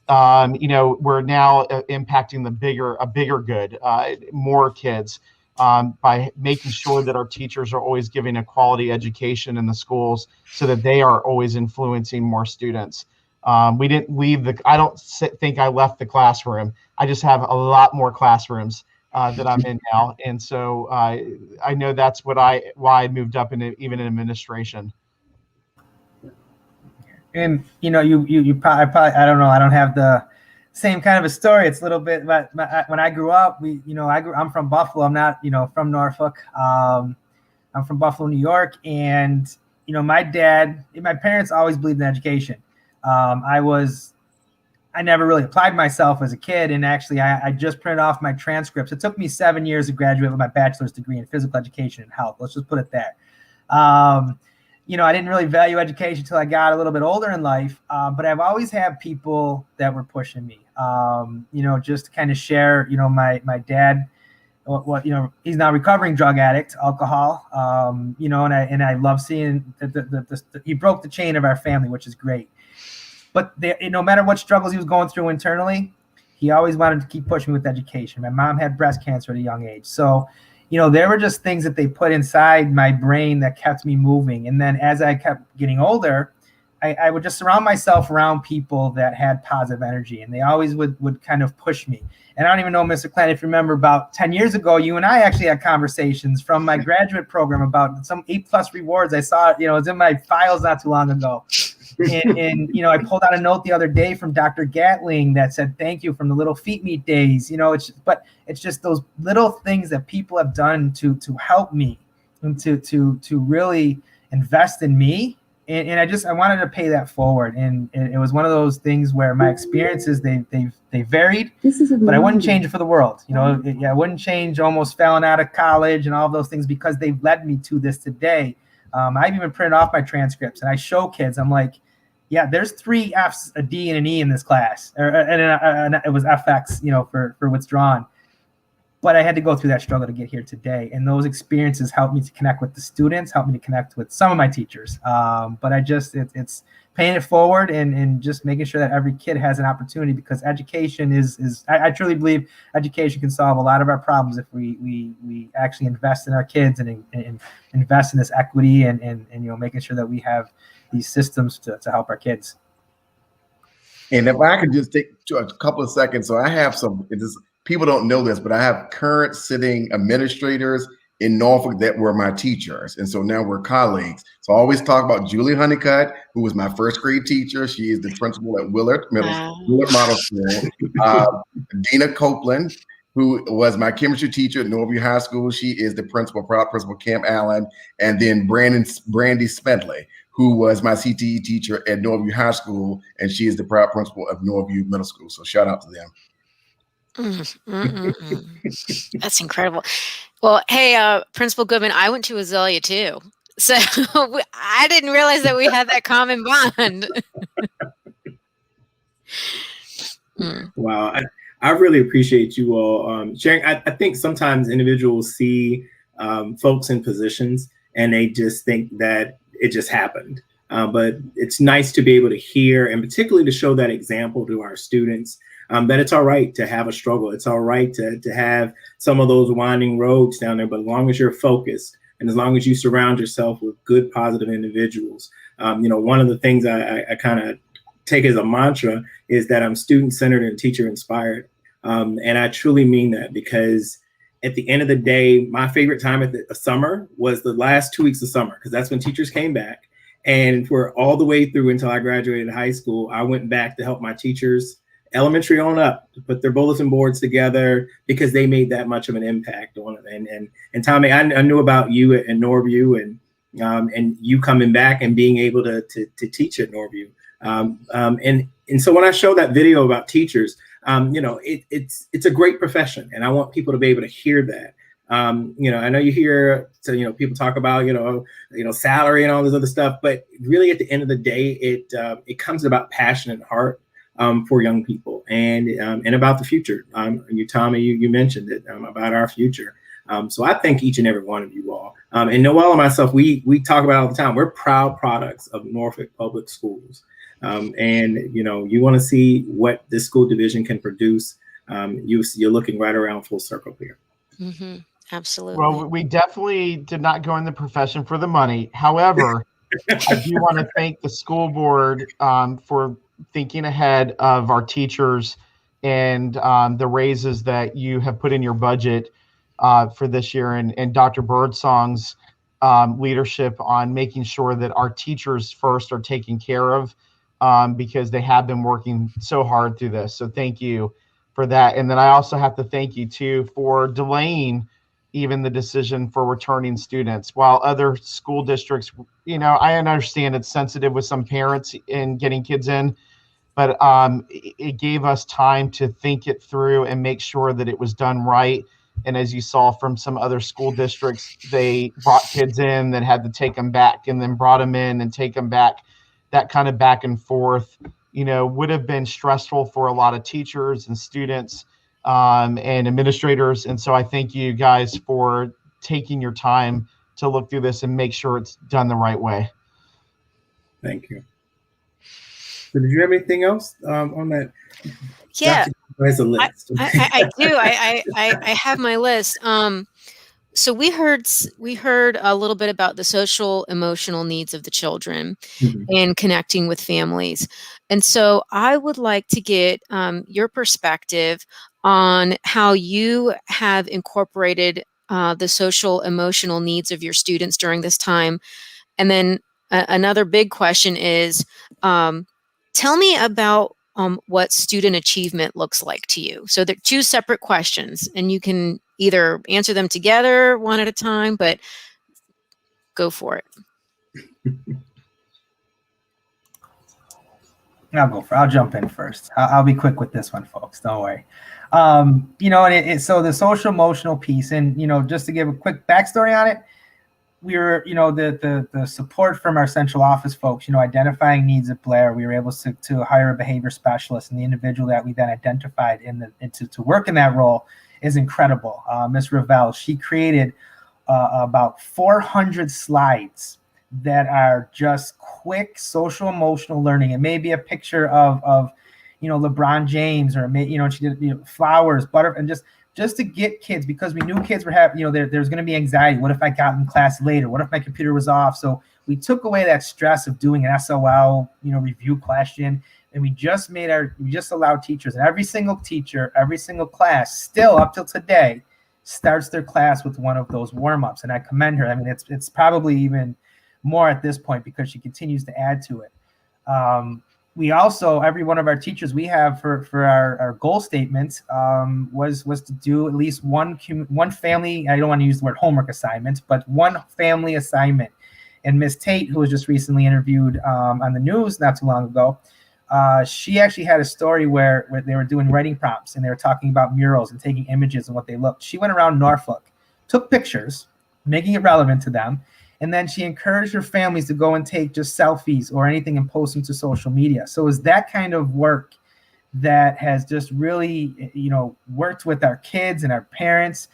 We're now impacting a bigger good, more kids, by making sure that our teachers are always giving a quality education in the schools so that they are always influencing more students. We didn't leave I don't think I left the classroom. I just have a lot more classrooms that I'm in now. And so I know that's why I moved up even in administration. And you probably I don't know, I don't have the same kind of a story. It's a little bit, but when I grew up, I'm from Buffalo. I'm not from Norfolk. I'm from Buffalo, New York, and my parents always believed in education. I never really applied myself as a kid, and actually I just printed off my transcripts. It took me 7 years to graduate with my bachelor's degree in physical education and health. Let's just put it there. I didn't really value education until I got a little bit older in life, but I've always had people that were pushing me, just to kind of share, my dad, he's now a recovering drug addict, alcohol, and I love seeing that he broke the chain of our family, which is great. But no matter what struggles he was going through internally, he always wanted to keep pushing me with education. My mom had breast cancer at a young age. So, there were just things that they put inside my brain that kept me moving. And then as I kept getting older, I would just surround myself around people that had positive energy, and they always would kind of push me. And I don't even know, Mr. Clanton, if you remember, about 10 years ago, you and I actually had conversations from my graduate program about some 8+ rewards. I saw it, it was in my files not too long ago. And I pulled out a note the other day from Dr. Gatling that said, thank you from the Little Feet Meet days. It's just those little things that people have done to help me and to really invest in me. And I wanted to pay that forward. And it was one of those things where my experiences, they varied, but I wouldn't change it for the world. I wouldn't change almost failing out of college and all of those things because they've led me to this today. I've even printed off my transcripts and I show kids, I'm like, yeah, there's 3 F's, a D, and an E in this class. And it was FX, for withdrawn. but I had to go through that struggle to get here today. And those experiences helped me to connect with the students, helped me to connect with some of my teachers. But it's paying it forward and just making sure that every kid has an opportunity, because education I truly believe education can solve a lot of our problems if we actually invest in our kids and invest in this equity and making sure that we have these systems to help our kids. And if I could just take a couple of seconds, so I have people don't know this, but I have current sitting administrators in Norfolk that were my teachers. And so now we're colleagues. So I always talk about Julie Honeycutt, who was my first grade teacher. She is the principal at Willard Model School. Dina Copeland, who was my chemistry teacher at Norview High School. She is the proud principal Camp Allen. And then Brandy Smedley, who was my CTE teacher at Norview High School. And she is the proud principal of Norview Middle School. So shout out to them. That's incredible. Well, hey, Principal Goodman, I went to Azalea too. So I didn't realize that we had that common bond. Wow. I really appreciate you all sharing. I think sometimes individuals see folks in positions and they just think that it just happened. But it's nice to be able to hear, and particularly to show that example to our students, that it's all right to have a struggle. It's all right to have some of those winding roads down there, but as long as you're focused and as long as you surround yourself with good, positive individuals. One of the things I kind of take as a mantra is that I'm student-centered and teacher-inspired. And I truly mean that, because at the end of the day, my favorite time at the summer was the last 2 weeks of summer, because that's when teachers came back. And for all the way through until I graduated high school, I went back to help my teachers, elementary on up, to put their bulletin boards together, because they made that much of an impact on it. And Tommy, I knew about you at Norview and you coming back and being able to teach at Norview. And so when I show that video about teachers, it's a great profession, and I want people to be able to hear that. I know you hear, people talk about, salary and all this other stuff, but really at the end of the day, it comes about passion and heart for young people and about the future. Tommy, you mentioned it about our future. So I thank each and every one of you all. And Noelle and myself, we talk about it all the time. We're proud products of Norfolk Public Schools. You want to see what this school division can produce. You're looking right around full circle here. Mm-hmm. Absolutely. Well, we definitely did not go in the profession for the money. However, I do want to thank the school board for thinking ahead of our teachers and the raises that you have put in your budget for this year, and Dr. Birdsong's leadership on making sure that our teachers first are taken care of, because they have been working so hard through this. So thank you for that. And then I also have to thank you too for delaying even the decision for returning students. While other school districts, I understand it's sensitive with some parents in getting kids in, but it gave us time to think it through and make sure that it was done right. And as you saw from some other school districts, they brought kids in, then had to take them back, and then brought them in and take them back. That kind of back and forth, would have been stressful for a lot of teachers and students and administrators. And so I thank you guys for taking your time to look through this and make sure it's done the right way. Thank you. So did you have anything else on that? Yeah, has a list. I do. I have my list. So we heard a little bit about the social emotional needs of the children and connecting with families. And so I would like to get your perspective on how you have incorporated the social emotional needs of your students during this time. And then another big question is, tell me about what student achievement looks like to you. So they're two separate questions, and you can either answer them together one at a time, but go for it. I'll jump in first. I'll be quick with this one, folks. Don't worry. So the social emotional piece, and just to give a quick backstory on it, we were, the support from our central office folks, identifying needs at Blair. We were able to hire a behavior specialist, and the individual that we then identified to work in that role is incredible. Miss Ravel, she created about 400 slides that are just quick social emotional learning. It may be a picture of LeBron James, or she did flowers, butter, and just to get kids, because we knew kids were having, there's going to be anxiety. What if I got in class later? What if my computer was off? So we took away that stress of doing an SOL, review question, and we just allowed teachers, and every single teacher, every single class, still up till today, starts their class with one of those warm-ups. And I commend her. I mean, it's probably even more at this point because she continues to add to it. We also, every one of our teachers, we have for our goal statement was to do at least one family, I don't want to use the word homework assignment, but one family assignment. And Miss Tate, who was just recently interviewed on the news not too long ago, she actually had a story where they were doing writing prompts, and they were talking about murals and taking images and what they looked. She went around Norfolk, took pictures, making it relevant to them, and then she encouraged her families to go and take just selfies or anything and post them to social media. So it's that kind of work that has just really, worked with our kids and our parents.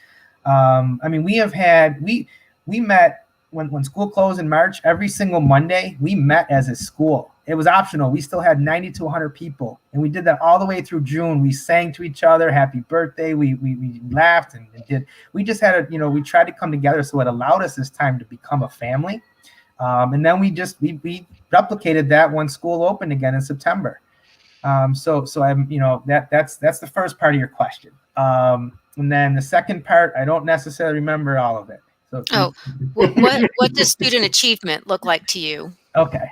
I mean, we met when school closed in March. Every single Monday, we met as a school. It was optional. We still had 90 to 100 people, and we did that all the way through June. We sang to each other, happy birthday. We laughed and did. We just had we tried to come together, so it allowed us this time to become a family. And then we replicated that when school opened again in September. So I'm that's the first part of your question. And then the second part, I don't necessarily remember all of it. So what does student achievement look like to you? Okay.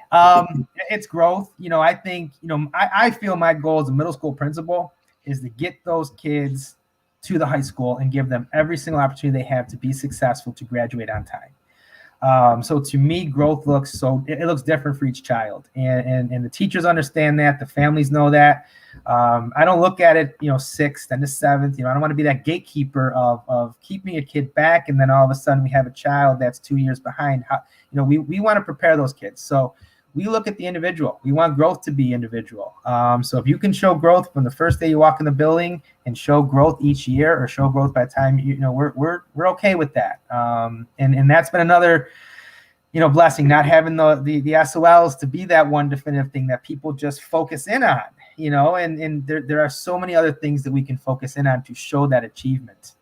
It's growth. I think, I feel my goal as a middle school principal is to get those kids to the high school and give them every single opportunity they have to be successful, to graduate on time. So to me, growth looks different for each child, and the teachers understand that, the families know that. I don't look at it, 6th and the 7th. I don't want to be that gatekeeper of keeping a kid back, and then all of a sudden we have a child that's 2 years behind. We want to prepare those kids. So we look at the individual. We want growth to be individual. So if you can show growth from the first day you walk in the building, and show growth each year, or show growth by the time we're okay with that. And that's been another blessing, not having the SOLs to be that one definitive thing that people just focus in on. And there are so many other things that we can focus in on to show that achievement.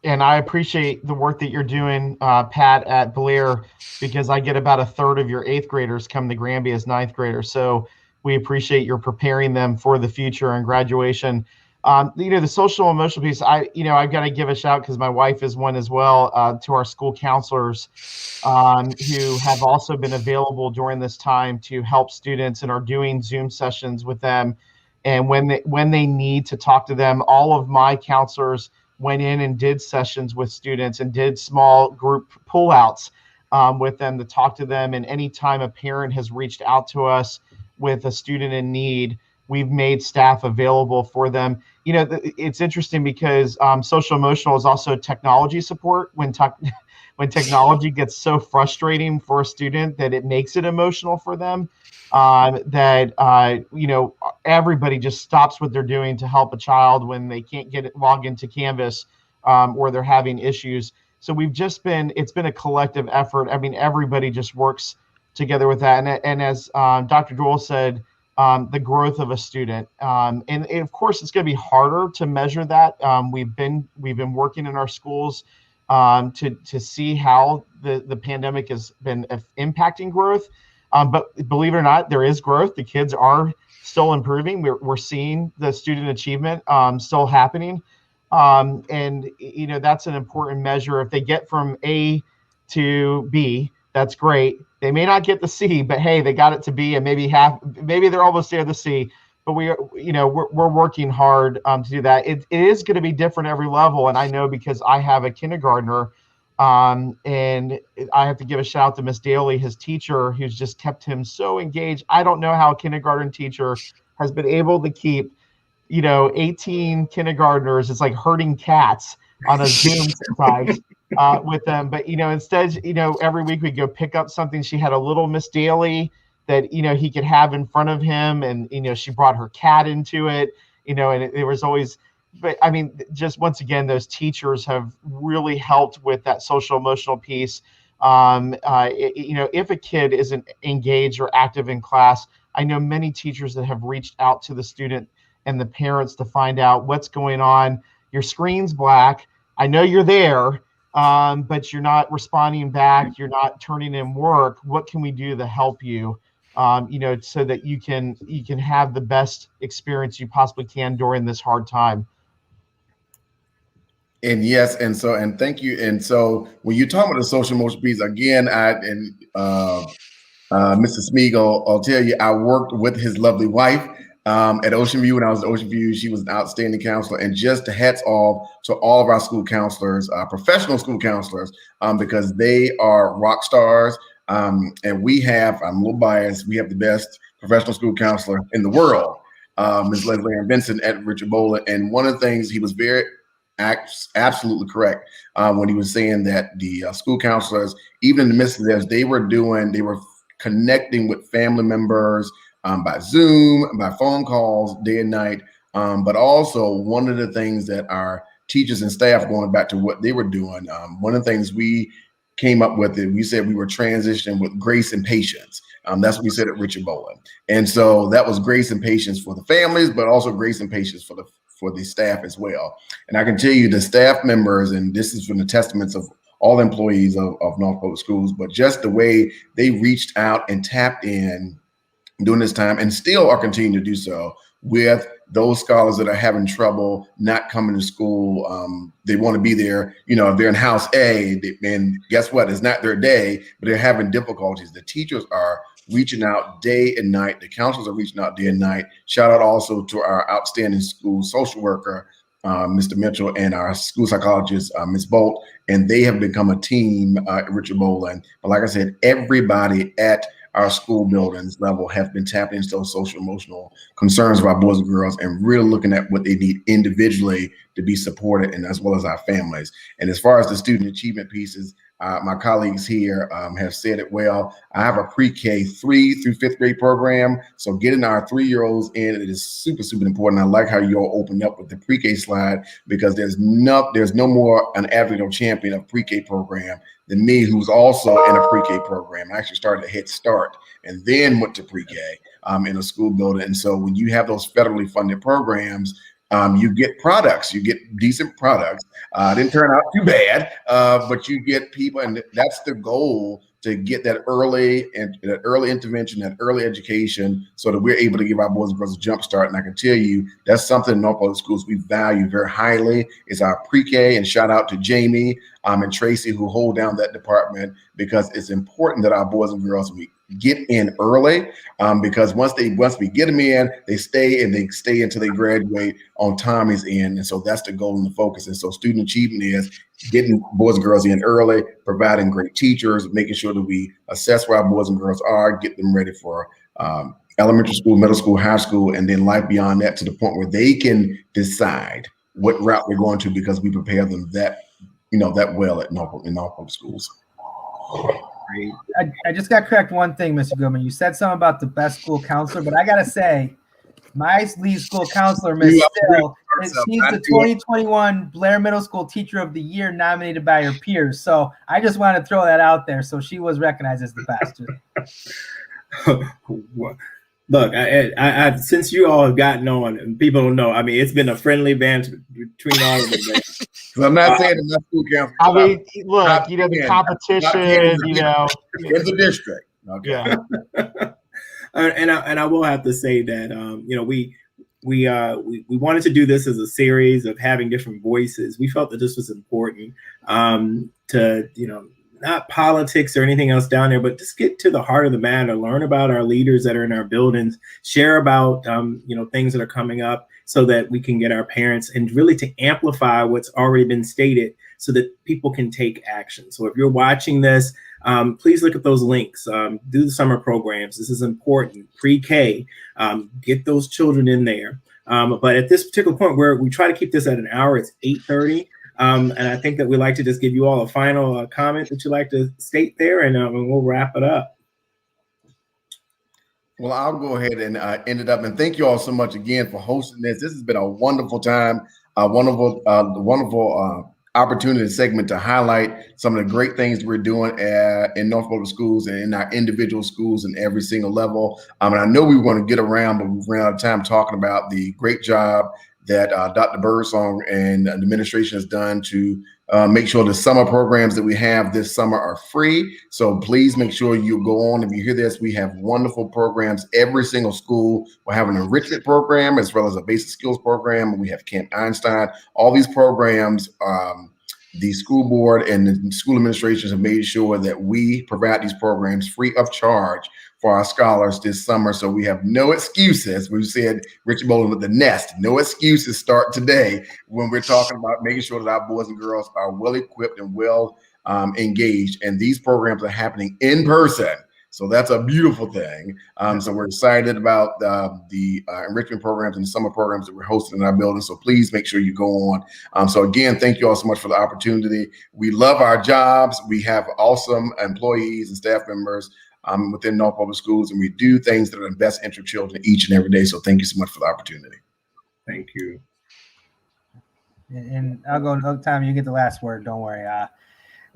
And I appreciate the work that you're doing, Pat, at Blair, because I get about 1/3 of your 8th graders come to Granby as 9th graders. So we appreciate your preparing them for the future and graduation. The social emotional piece, I've got to give a shout, because my wife is one as well, to our school counselors who have also been available during this time to help students, and are doing Zoom sessions with them. And when they need to talk to them, all of my counselors went in and did sessions with students and did small group pullouts with them to talk to them. And anytime a parent has reached out to us with a student in need, we've made staff available for them. It's interesting because social emotional is also technology support. When technology gets so frustrating for a student that it makes it emotional for them, everybody just stops what they're doing to help a child when they can't log into Canvas, or they're having issues. So it's been a collective effort. I mean, everybody just works together with that. And as Dr. Joel said, the growth of a student, and of course it's going to be harder to measure that. We've been working in our schools to see how the pandemic has been impacting growth. But believe it or not, there is growth. The kids are still improving. We're seeing the student achievement still happening. And that's an important measure. If they get from A to B, that's great. They may not get the C, but hey, they got it to B, and maybe they're almost there to C. But we're working hard to do that. It is going to be different every level, and I know because I have a kindergartner, and I have to give a shout out to Miss Daly, his teacher, who's just kept him so engaged. I don't know how a kindergarten teacher has been able to keep 18 kindergartners. It's like herding cats on a Zoom sometimes with them. But instead, every week we go pick up something. She had a little Miss Daly that he could have in front of him, and she brought her cat into it. and it was always, but I mean, just once again, those teachers have really helped with that social emotional piece. If a kid isn't engaged or active in class, I know many teachers that have reached out to the student and the parents to find out what's going on. Your screen's black. I know you're there, but you're not responding back. You're not turning in work. What can we do to help you? So that you can have the best experience you possibly can during this hard time. And yes, and thank you. And so when you talk about the social emotional piece, again, Mr. Smeagol, I'll tell you, I worked with his lovely wife at Ocean View. When I was at Ocean View, she was an outstanding counselor. And just hats off to all of our school counselors, professional school counselors, because they are rock stars. And we have, I'm a little biased, we have the best professional school counselor in the world, Ms. Leslie Ann Benson at Richard Boland. And one of the things, he was very absolutely correct when he was saying that the school counselors, even in the midst of this, they were connecting with family members by Zoom, by phone calls, day and night. But also one of the things that our teachers and staff, going back to what they were doing, one of the things we came up with, it, we said we were transitioning with grace and patience. That's what we said at Richard Boland. And so that was grace and patience for the families, but also grace and patience for the staff as well. And I can tell you the staff members, and this is from the testaments of all employees of Norfolk schools, but just the way they reached out and tapped in during this time, and still are continuing to do so with those scholars that are having trouble not coming to school. They want to be there, if they're in house A, and guess what? It's not their day, but they're having difficulties. The teachers are reaching out day and night. The counselors are reaching out day and night. Shout out also to our outstanding school social worker, Mr. Mitchell, and our school psychologist, Ms. Bolt, and they have become a team at Richard Boland. But like I said, everybody at our school buildings level have been tapping into those social emotional concerns of our boys and girls, and really looking at what they need individually to be supported, and as well as our families. And as far as the student achievement pieces, my colleagues here have said it well. I have a pre-K 3 through 5th grade program. So getting our 3-year-olds in, it is super, super important. I like how you all opened up with the pre-K slide, because there's no more an advocate or champion of pre-K program than me, who's also in a pre-K program. I actually started a Head Start and then went to pre-K in a school building. And so when you have those federally funded programs, you get products, you get decent products. Didn't turn out too bad, but you get people, and that's the goal, to get that early intervention, that early education, so that we're able to give our boys and girls a jump start. And I can tell you that's something in Norfolk schools we value very highly, is our pre-K. And shout out to Jamie and Tracy, who hold down that department, because it's important that our boys and girls, we get in early, because once we get them in, they stay until they graduate on Tommy's end. And so that's the goal and the focus. And so student achievement is getting boys and girls in early, providing great teachers, making sure that we assess where our boys and girls are, get them ready for elementary school, middle school, high school, and then life beyond that, to the point where they can decide what route they're going to, because we prepare them that well at Norfolk schools. I just got to correct one thing, Mr. Goodman. You said something about the best school counselor, but I got to say, my lead school counselor, Miss Still, she's the 2021 Blair Middle School Teacher of the Year, nominated by her peers. So I just want to throw that out there. So she was recognized as the best. Look, I since you all have gotten on, and people don't know, I mean, it's been a friendly banter between all of them. I'm not saying that school counselor. I mean, look, the competition, in the district. Okay. Yeah. And I will have to say that we wanted to do this as a series of having different voices. We felt that this was important to not politics or anything else down there, but just get to the heart of the matter, learn about our leaders that are in our buildings, share about things that are coming up, so that we can get our parents, and really to amplify what's already been stated, so that people can take action. So if you're watching this, please look at those links. Do the summer programs. This is important. Pre-K, get those children in there. But at this particular point, where we try to keep this at an hour, it's 8:30. And I think that we'd like to just give you all a final comment that you'd like to state there, and we'll wrap it up. Well, I'll go ahead and end it up. And thank you all so much again for hosting this. This has been a wonderful time, wonderful opportunity segment to highlight some of the great things we're doing in Norfolk schools and in our individual schools in every single level. And I know we want to get around, but we've run out of time talking about the great job that Dr. Birdsong and the administration has done to make sure the summer programs that we have this summer are free. So please make sure you go on. If you hear this, we have wonderful programs. Every single school will have an enrichment program as well as a basic skills program. We have Camp Einstein. All these programs, the school board and the school administrations have made sure that we provide these programs free of charge for our scholars this summer. So we have no excuses. We've said, Richard Bowling with the nest, no excuses start today when we're talking about making sure that our boys and girls are well equipped and well engaged. And these programs are happening in person. So that's a beautiful thing. So we're excited about the enrichment programs and the summer programs that we're hosting in our building. So please make sure you go on. So again, thank you all so much for the opportunity. We love our jobs. We have awesome employees and staff members within Norfolk Public Schools, and we do things that are in the best interest of children each and every day. So thank you so much for the opportunity. Thank you. And I'll go another time. You get the last word. Don't worry.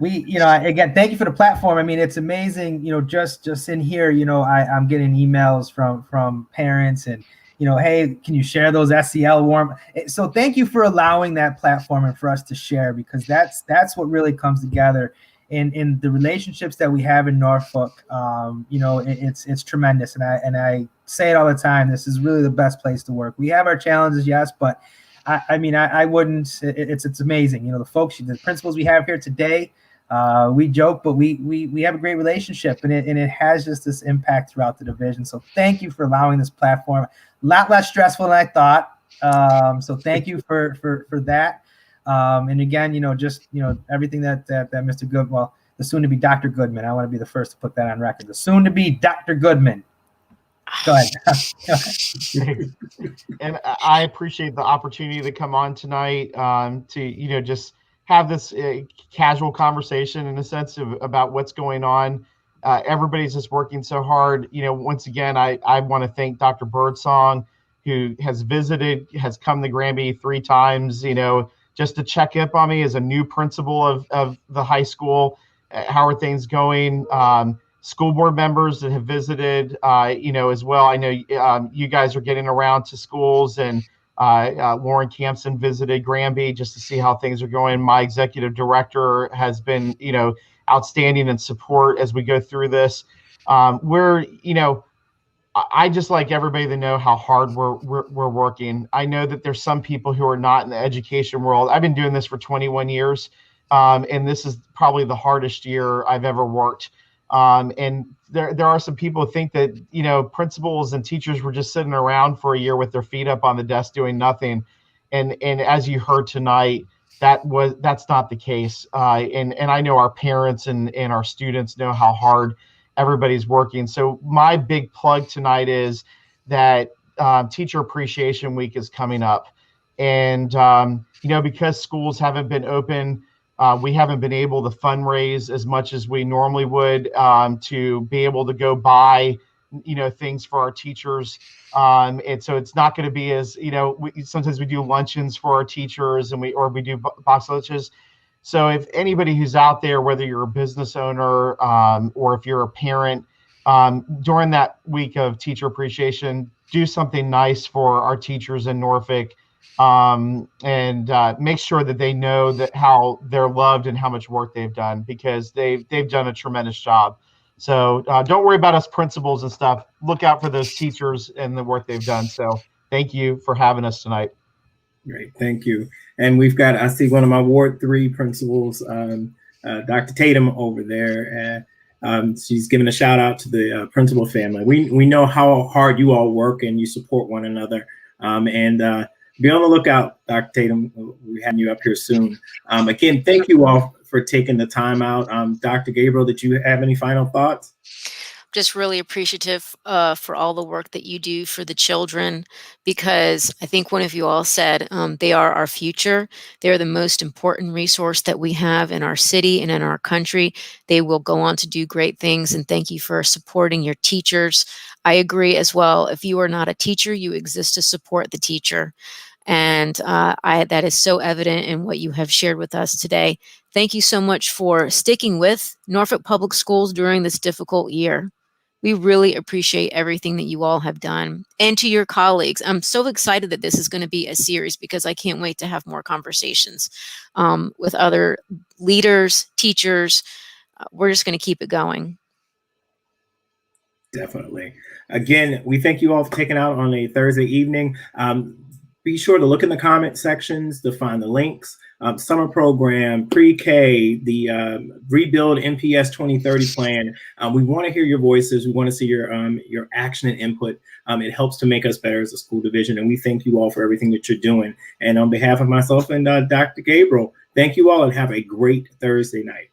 Again, thank you for the platform. I mean, it's amazing, just in here, I'm getting emails from parents and, hey, can you share those SEL warm? So thank you for allowing that platform and for us to share, because that's what really comes together in the relationships that we have in Norfolk. It's tremendous. And I say it all the time, this is really the best place to work. We have our challenges, yes, but I wouldn't, it's amazing. The principals we have here today, we joke, but we have a great relationship, and it has just this impact throughout the division. So thank you for allowing this platform. A lot less stressful than I thought. So thank you for that. And again, everything that Mr. Good, well, the soon to be Dr. Goodman. I want to be the first to put that on record. The soon to be Dr. Goodman. Go ahead. And I appreciate the opportunity to come on tonight to just have this casual conversation in a sense about what's going on. Everybody's just working so hard. Once again, I want to thank Dr. Birdsong, who has come to Granby 3 times, just to check up on me as a new principal of the high school. How are things going? School board members that have visited, as well. I know you guys are getting around to schools, and Lauren Campson visited Granby just to see how things are going. My executive director has been, outstanding in support as we go through this. I just like everybody to know how hard we're working. I know that there's some people who are not in the education world. I've been doing this for 21 years, and this is probably the hardest year I've ever worked. And there are some people who think that, principals and teachers were just sitting around for a year with their feet up on the desk doing nothing. And as you heard tonight, that's not the case. And I know our parents and our students know how hard everybody's working. So my big plug tonight is that Teacher Appreciation Week is coming up. And, because schools haven't been open, we haven't been able to fundraise as much as we normally would to be able to go buy, things for our teachers. And so it's not going to be as, sometimes we do luncheons for our teachers and we do box lunches. So if anybody who's out there, whether you're a business owner or if you're a parent, during that week of teacher appreciation, do something nice for our teachers in Norfolk. And make sure that they know that how they're loved and how much work they've done, because they've done a tremendous job. So don't worry about us principals and stuff. Look out for those teachers and the work they've done. So thank you for having us tonight. Great, thank you. And I see one of my Ward 3 principals, Dr. Tatum over there. She's giving a shout out to the principal family. We know how hard you all work and you support one another. Be on the lookout, Dr. Tatum. We're having you up here soon. Again, thank you all for taking the time out. Dr. Gabriel, did you have any final thoughts? just really appreciative for all the work that you do for the children, because I think one of you all said they are our future. They're the most important resource that we have in our city and in our country. They will go on to do great things, and thank you for supporting your teachers. I agree as well. If you are not a teacher, you exist to support the teacher. And that is so evident in what you have shared with us today. Thank you so much for sticking with Norfolk Public Schools during this difficult year. We really appreciate everything that you all have done. And to your colleagues, I'm so excited that this is going to be a series, because I can't wait to have more conversations with other leaders, teachers. We're just going to keep it going. Definitely. Again, we thank you all for taking out on a Thursday evening. Be sure to look in the comment sections to find the links. Summer program, pre-K, the Rebuild NPS 2030 plan. We want to hear your voices. We want to see your action and input. It helps to make us better as a school division, and we thank you all for everything that you're doing. And on behalf of myself and Dr. Gabriel, thank you all, and have a great Thursday night.